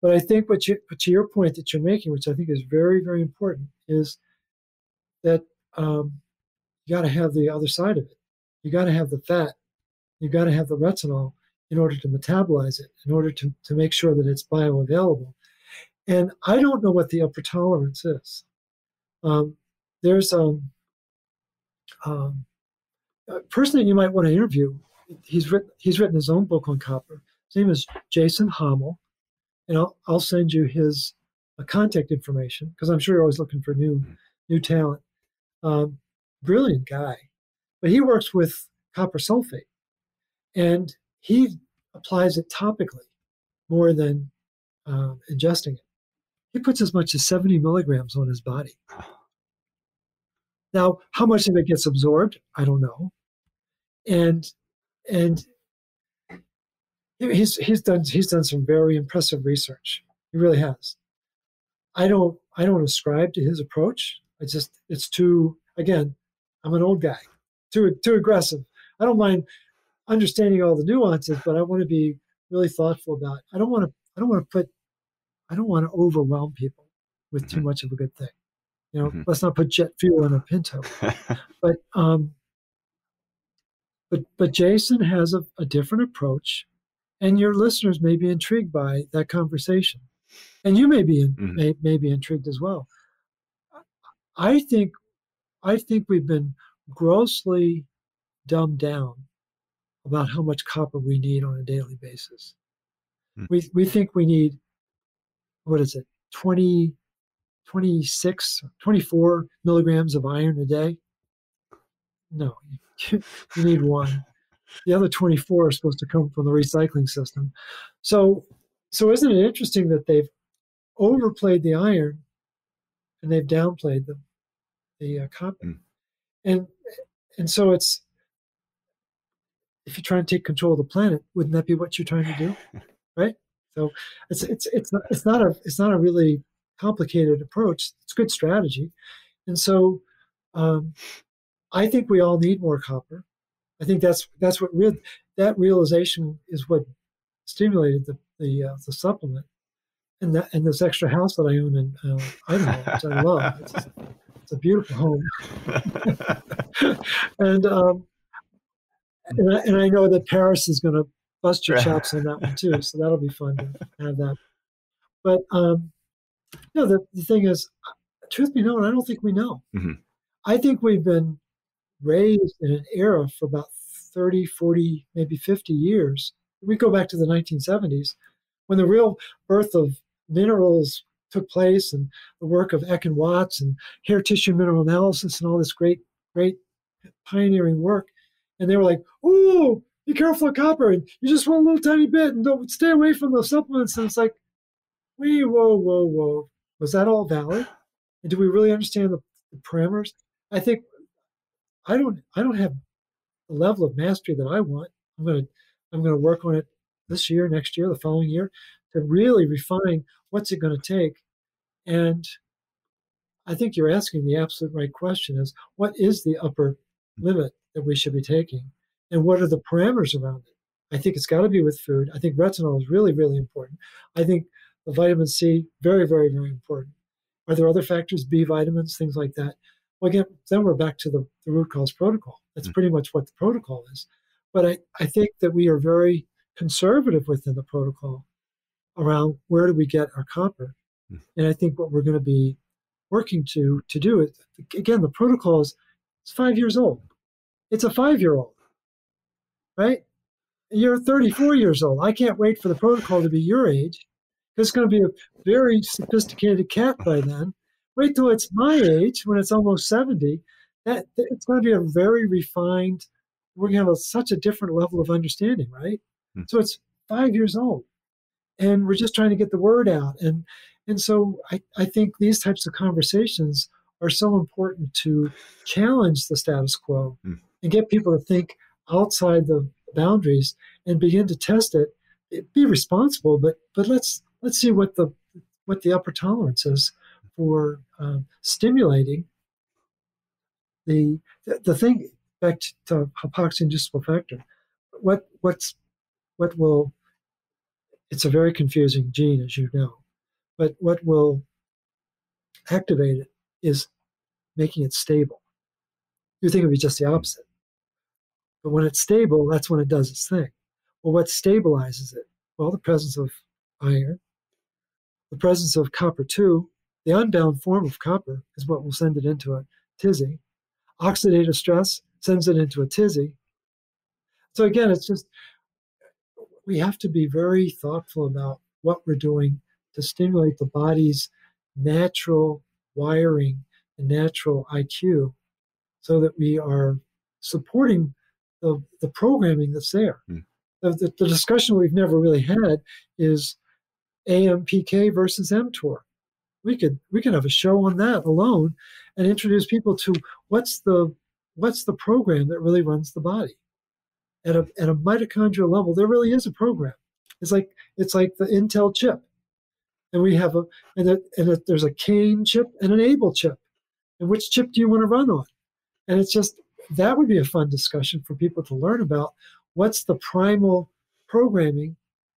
But I think to your point that you're making, which I think is very, very important, is that you got to have the other side of it. You got to have the fat. You got to have the retinol in order to metabolize it, in order to make sure that it's bioavailable. And I don't know what the upper tolerance is. There's a person that you might want to interview. He's written his own book on copper. His name is Jason Hommel, and I'll send you his contact information because I'm sure you're always looking for new talent. Brilliant guy, but he works with copper sulfate, and he applies it topically more than ingesting it. He puts as much as 70 milligrams on his body. Now, how much of it gets absorbed, I don't know. And he's done some very impressive research. He really has. I don't ascribe to his approach. It's too, again, I'm an old guy, too aggressive. I don't mind understanding all the nuances, but I want to be really thoughtful about it. I don't want to overwhelm people with too much of a good thing. Let's not put jet fuel in a Pinto. But Jason has a different approach, and your listeners may be intrigued by that conversation, and you may be may be intrigued as well. I think we've been grossly dumbed down about how much copper we need on a daily basis. We think we need, what is it, 24 milligrams of iron a day? No, you need 1. The other 24 are supposed to come from the recycling system. So isn't it interesting that they've overplayed the iron and they've downplayed the copper? And so it's, if you're trying to take control of the planet, wouldn't that be what you're trying to do, right? So it's not a really complicated approach. It's good strategy, and so I think we all need more copper. I think that's what that realization is what stimulated the supplement, and this extra house that I own in Idaho, which I love. It's a beautiful home, and I know that Paris is going to bust your chops on that one too, so that'll be fun to have that. But the thing is, truth be known, I don't think we know. I think we've been raised in an era for about 30, 40, maybe 50 years. We go back to the 1970s when the real birth of minerals took place and the work of Eck and Watts and hair tissue mineral analysis and all this great pioneering work. And they were like, "Oh, be careful of copper, and you just want a little tiny bit, and don't stay away from those supplements." And it's like, whoa. Was that all valid? And do we really understand the parameters? I think I don't have the level of mastery that I want. I'm gonna work on it this year, next year, the following year, to really refine what's it going to take. And I think you're asking the absolute right question: is what is the upper limit that we should be taking, and what are the parameters around it? I think it's got to be with food. I think retinol is really, really important. I think the vitamin C, very, very, very important. Are there other factors, B vitamins, things like that? Well, again, then we're back to the root cause protocol. That's pretty much what the protocol is. But I think that we are very conservative within the protocol around where do we get our copper. And I think what we're going to be working to do is, again, the protocol is, it's 5 years old. It's a 5-year-old, right? You're 34 years old. I can't wait for the protocol to be your age. It's going to be a very sophisticated cat by then. Wait till it's my age, when it's almost 70. It's going to be a very refined, we're going to have such a different level of understanding, right? So it's 5 years old. And we're just trying to get the word out. And so I think these types of conversations are so important to challenge the status quo and get people to think outside the boundaries and begin to test it. Be responsible, but let's see what the upper tolerance is for stimulating the thing. Back to hypoxia-inducible factor. What will, it's a very confusing gene, as you know, but what will activate it is making it stable. You think it would be just the opposite. But when it's stable, that's when it does its thing. Well, what stabilizes it? Well, the presence of iron, the presence of copper-2, the unbound form of copper is what will send it into a tizzy. Oxidative stress sends it into a tizzy. So again, it's just, we have to be very thoughtful about what we're doing to stimulate the body's natural wiring and natural IQ so that we are supporting the programming that's there. The discussion we've never really had is AMPK versus mTOR. We could have a show on that alone and introduce people to what's the program that really runs the body. At a mitochondrial level, there really is a program. It's like the Intel chip, and we have there's a Cain chip and an Abel chip, and which chip do you want to run on? And it's just, that would be a fun discussion for people to learn about. What's the primal programming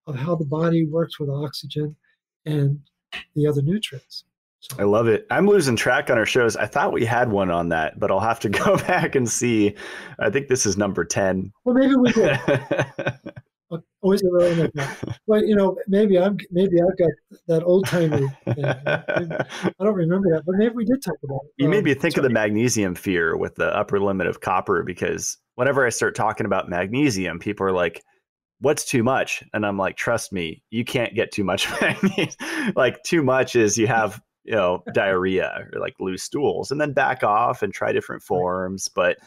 of how the body works with oxygen and the other nutrients? So, I love it. I'm losing track on our shows. I thought we had one on that, but I'll have to go back and see. I think this is number 10. Well, maybe we did. Always really like that. But maybe I've got that old timey thing. I don't remember that, but maybe we did talk about it. You made me think of the magnesium fear with the upper limit of copper, because whenever I start talking about magnesium, people are like, what's too much? And I'm like, trust me, you can't get too much magnesium. Like, too much is you have diarrhea or like loose stools, and then back off and try different forms. But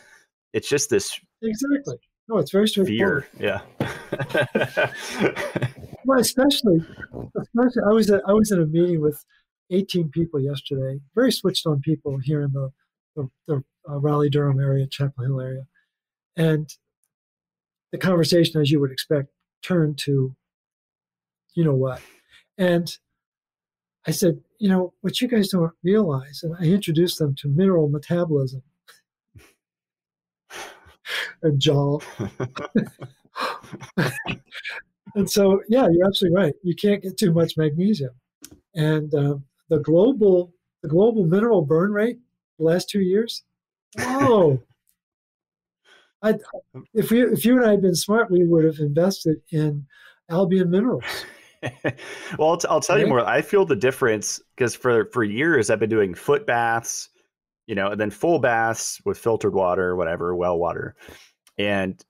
it's just this exactly. No, it's very straightforward. Fear, yeah. Well, especially, I was in a meeting with 18 people yesterday, very switched on people here in the Raleigh-Durham area, Chapel Hill area, and the conversation, as you would expect, turned to, what, and I said, what you guys don't realize, and I introduced them to mineral metabolism. A jaw. And so, yeah, you're absolutely right. You can't get too much magnesium. And the global mineral burn rate the last 2 years, whoa. If you and I had been smart, we would have invested in Albion Minerals. Well, I'll tell you more. I feel the difference because for years I've been doing foot baths, and then full baths with filtered water, whatever, well water. And,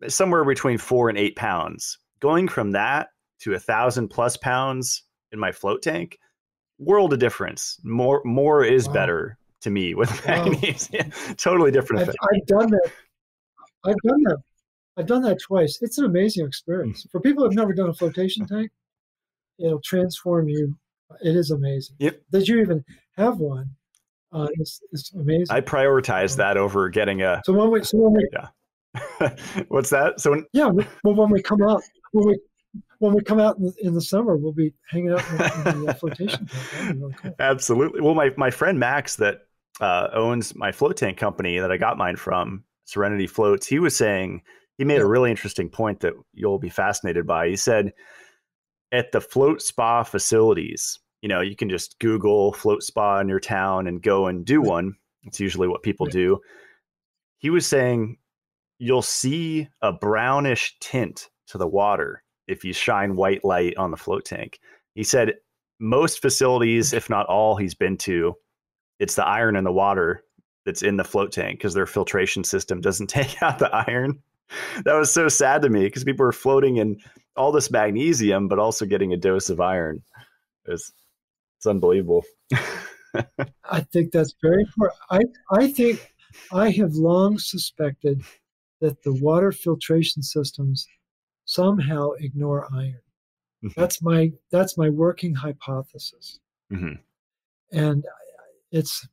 somewhere between 4 and 8 pounds. Going from that to 1,000+ pounds in my float tank, world of difference. More is better to me with magnesium. Totally different effect. I've done that. I've done that twice. It's an amazing experience. For people who have never done a flotation tank, it'll transform you. It is amazing. Yep. That you even have one. It's amazing. I prioritize that over getting a. So when we yeah. What's that? So when we come out, when we come out in the summer, we'll be hanging out in the flotation tank. That'd be really cool. Absolutely. Well, my friend Max that owns my float tank company that I got mine from, Serenity Floats, he was saying, he made a really interesting point that you'll be fascinated by. He said, at the float spa facilities, you can just Google float spa in your town and go and do one. It's usually what people do. He was saying you'll see a brownish tint to the water if you shine white light on the float tank. He said most facilities, if not all he's been to, it's the iron in the water that's in the float tank because their filtration system doesn't take out the iron. That was so sad to me because people were floating in all this magnesium, but also getting a dose of iron. It's unbelievable. I think that's very important. I think I have long suspected that the water filtration systems somehow ignore iron. Mhm. That's my working hypothesis. Mhm. And it's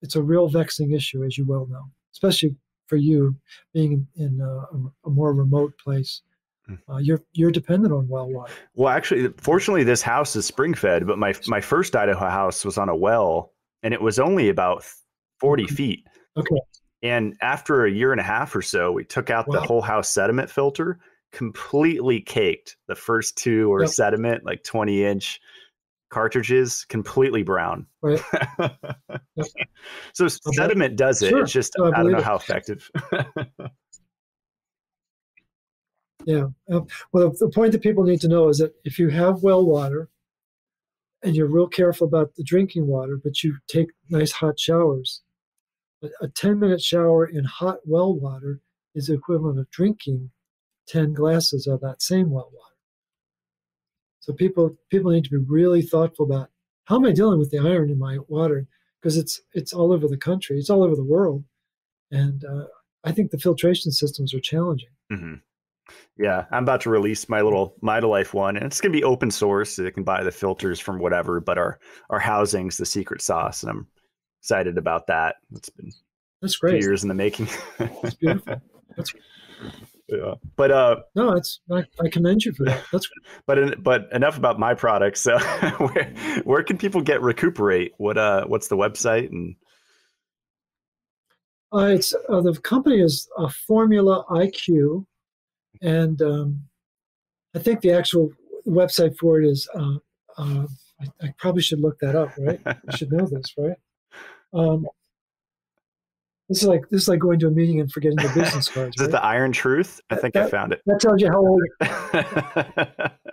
it's a real vexing issue, as you well know, especially for you being in a more remote place. You're dependent on well water. Well, actually, fortunately, this house is spring fed, but my first Idaho house was on a well, and it was only about 40 feet. Okay. And after a year and a half or so, we took out the Wow. whole house sediment filter, completely caked. The first two were Yep. sediment, like 20-inch cartridges, completely brown. Right. Yep. So sediment does it. Sure. It's just, No, I don't know it. how effective. Yeah. Well, the point that people need to know is that if you have well water and you're real careful about the drinking water, but you take nice hot showers, a 10-minute shower in hot well water is the equivalent of drinking 10 glasses of that same well water. So people need to be really thoughtful about, how am I dealing with the iron in my water? Because it's all over the country, it's all over the world, and I think the filtration systems are challenging. Mm-hmm. Yeah, I'm about to release my little Mitolife one, and it's going to be open source. So they can buy the filters from whatever, but our housing's the secret sauce, and I'm excited about that. It's been That's a great. few years in the making. It's beautiful. That's yeah, but no, it's I commend you for that. That's but enough about my products. So where can people get Recuperate? What's the website? And it's the company is Formula IQ, and I think the actual website for it is I probably should look that up, right? I should know this, right? This is like going to a meeting and forgetting the business cards. Is it right? the Iron Truth? I think I found it. That tells you how old.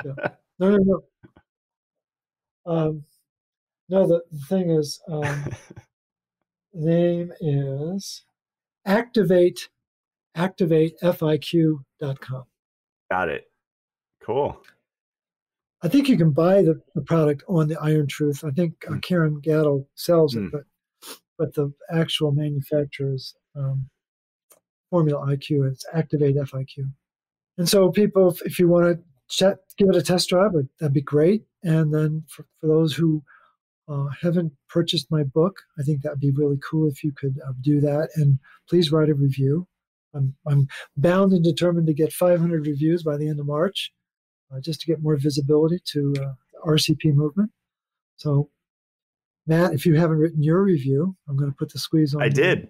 Yeah. No. No, the thing is, name is activatefiq.com. Got it. Cool. I think you can buy the product on the Iron Truth. I think Karen Gatto sells it, but the actual manufacturer is Formula IQ. It's Activate FIQ. And so people, if you want to give it a test drive, that'd be great. And then for those who haven't purchased my book, I think that'd be really cool if you could do that. And please write a review. I'm bound and determined to get 500 reviews by the end of March, just to get more visibility to the RCP movement. So, Matt, if you haven't written your review, I'm going to put the squeeze on. I did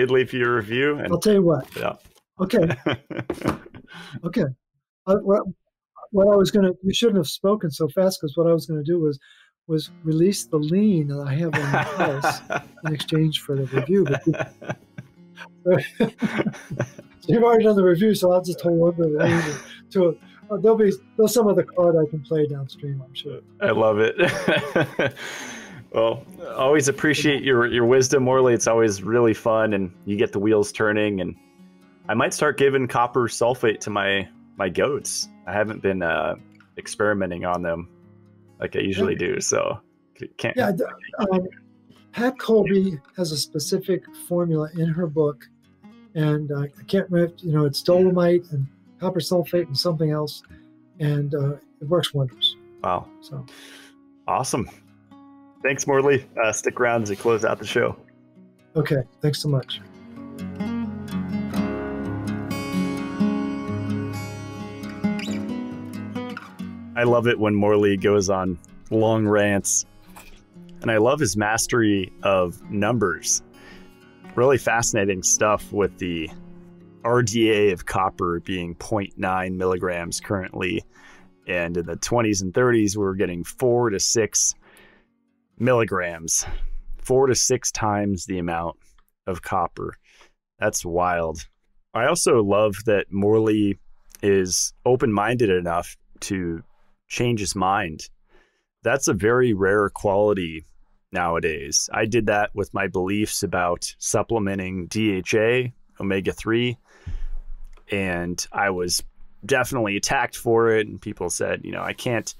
leave you a review. And I'll tell you what. Yeah. Okay. Okay. What I was going to, you shouldn't have spoken so fast, because what I was going to do was release the lien that I have on the house in exchange for the review. But so you've already done the review, so I'll just hold on to the lien to it. There's some other card I can play downstream, I'm sure. I love it. Well, always appreciate your wisdom, Morley. It's always really fun, and you get the wheels turning. And I might start giving copper sulfate to my goats. I haven't been experimenting on them like I usually do, so can't. Yeah, Pat Colby has a specific formula in her book, and I can't remember. It's dolomite and copper sulfate and something else, and it works wonders. Wow! So awesome. Thanks, Morley. Stick around as we close out the show. Okay, thanks so much. I love it when Morley goes on long rants, and I love his mastery of numbers. Really fascinating stuff with the RDA of copper being 0.9 milligrams currently, and in the 20s and 30s we were getting 4 to 6 milligrams, 4 to 6 times the amount of copper. That's wild. I also love that Morley is open-minded enough to change his mind. That's a very rare quality nowadays. I did that with my beliefs about supplementing DHA, omega-3, and I was definitely attacked for it. And people said, I can't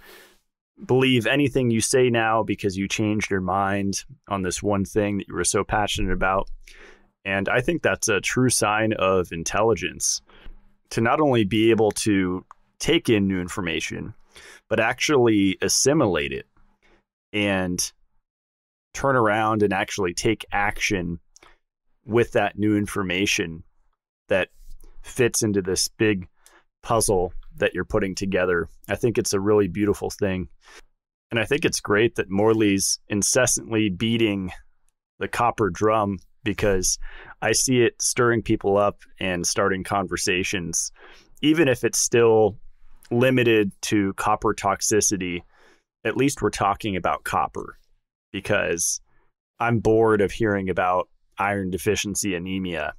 believe anything you say now because you changed your mind on this one thing that you were so passionate about. And I think that's a true sign of intelligence, to not only be able to take in new information, but actually assimilate it and turn around and actually take action with that new information that fits into this big puzzle that you're putting together. I think it's a really beautiful thing. And I think it's great that Morley's incessantly beating the copper drum, because I see it stirring people up and starting conversations, even if it's still limited to copper toxicity. At least we're talking about copper, because I'm bored of hearing about iron deficiency anemia.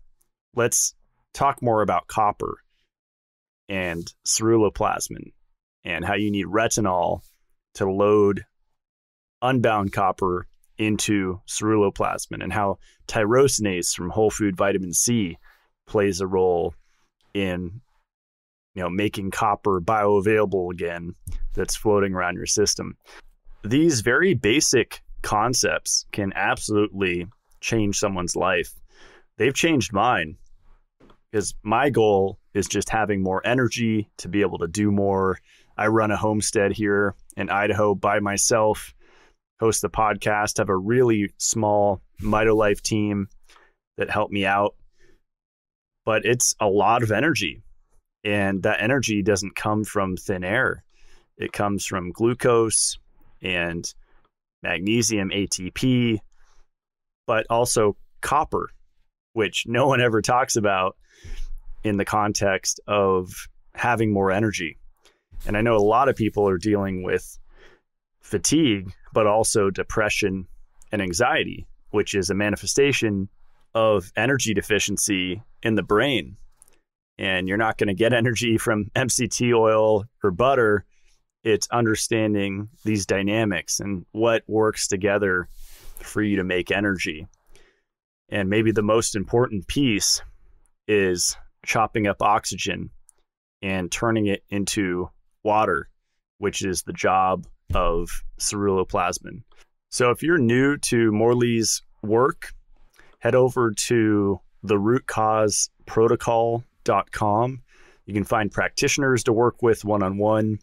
Let's talk more about copper and ceruloplasmin and how you need retinol to load unbound copper into ceruloplasmin, and how tyrosinase from whole food vitamin C plays a role in making copper bioavailable again that's floating around your system. These very basic concepts can absolutely change someone's life. They've changed mine, because my goal is just having more energy to be able to do more. I run a homestead here in Idaho by myself, host the podcast, have a really small Mitolife team that help me out. But it's a lot of energy. And that energy doesn't come from thin air. It comes from glucose and magnesium, ATP, but also copper, which no one ever talks about in the context of having more energy. And I know a lot of people are dealing with fatigue, but also depression and anxiety, which is a manifestation of energy deficiency in the brain. And you're not going to get energy from MCT oil or butter. It's understanding these dynamics and what works together for you to make energy. And maybe the most important piece is chopping up oxygen and turning it into water, which is the job of ceruloplasmin. So if you're new to Morley's work, head over to therootcauseprotocol.com. You can find practitioners to work with one-on-one.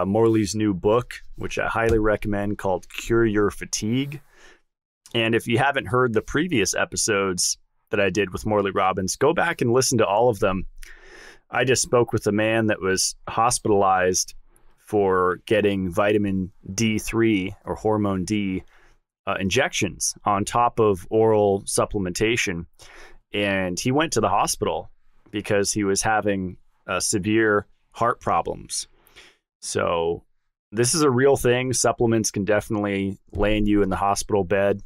Morley's new book, which I highly recommend, called Cure Your Fatigue. And if you haven't heard the previous episodes that I did with Morley Robbins, go back and listen to all of them. I just spoke with a man that was hospitalized for getting vitamin D3 or hormone D injections on top of oral supplementation. And he went to the hospital because he was having severe heart problems. So this is a real thing. Supplements can definitely land you in the hospital bed,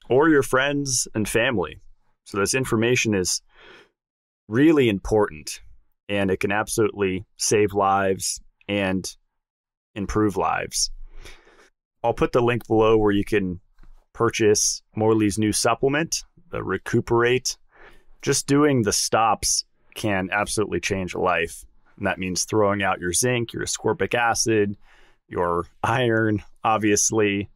or your friends and family. So this information is really important, and it can absolutely save lives and improve lives. I'll put the link below where you can purchase Morley's new supplement, the Recuperate. Just doing the stops can absolutely change a life. And that means throwing out your zinc, your ascorbic acid, your iron, obviously,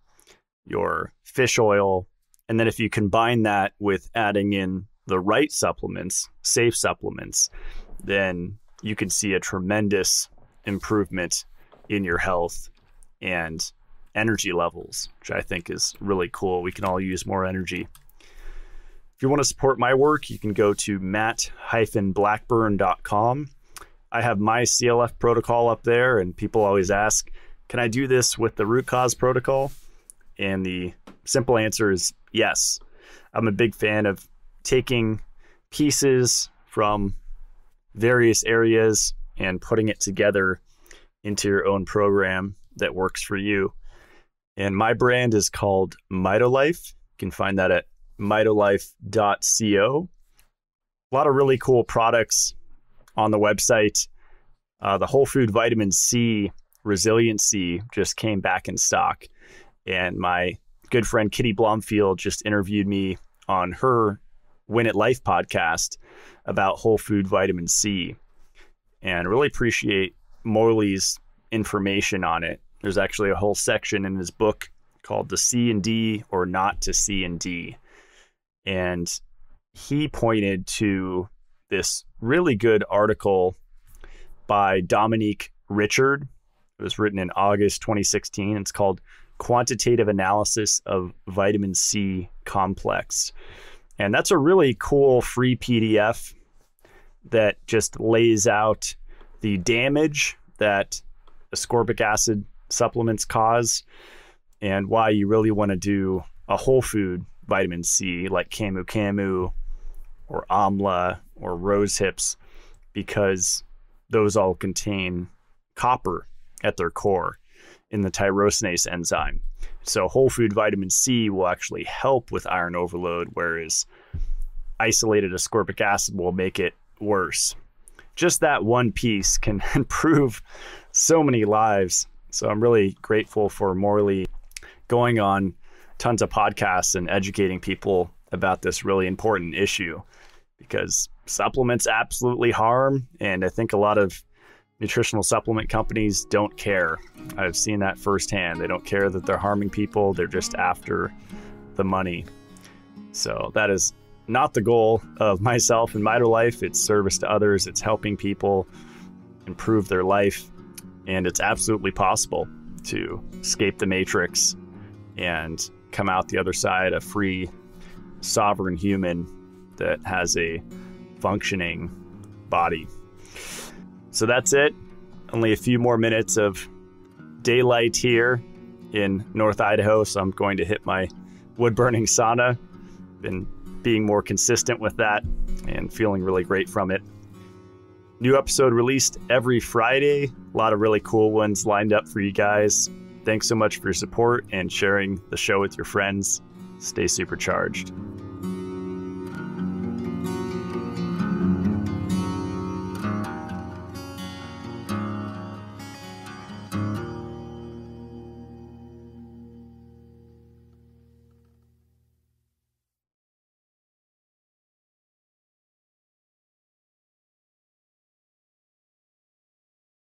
your fish oil. And then if you combine that with adding in the right supplements, safe supplements, then you can see a tremendous improvement in your health and energy levels, which I think is really cool. We can all use more energy. If you want to support my work, you can go to matt-blackburn.com. I have my CLF protocol up there, and people always ask, can I do this with the root cause protocol? And the simple answer is yes. I'm a big fan of taking pieces from various areas and putting it together into your own program that works for you. And my brand is called Mitolife. You can find that at mitolife.co. A lot of really cool products on the website. The whole food vitamin C resiliency just came back in stock. And my good friend Kitty Blomfield just interviewed me on her Win It Life podcast about whole food vitamin C. And I really appreciate Morley's information on it. There's actually a whole section in his book called The C and D or Not to C and D. And he pointed to this really good article by Dominique Richard. It was written in August 2016. It's called Quantitative Analysis of Vitamin C Complex. And that's a really cool free PDF that just lays out the damage that ascorbic acid supplements cause and why you really want to do a whole food vitamin C like camu camu or amla or rose hips, because those all contain copper at their core in the tyrosinase enzyme. So whole food vitamin C will actually help with iron overload, whereas isolated ascorbic acid will make it worse. Just that one piece can improve so many lives. So I'm really grateful for Morley going on tons of podcasts and educating people about this really important issue, because supplements absolutely harm. And I think a lot of nutritional supplement companies don't care. I've seen that firsthand. They don't care that they're harming people. They're just after the money. So that is not the goal of myself and Mitolife. It's service to others. It's helping people improve their life. And it's absolutely possible to escape the matrix and come out the other side a free, sovereign human that has a functioning body. So that's it. Only a few more minutes of daylight here in North Idaho. So I'm going to hit my wood burning sauna. Been being more consistent with that and feeling really great from it. New episode released every Friday. A lot of really cool ones lined up for you guys. Thanks so much for your support and sharing the show with your friends. Stay supercharged.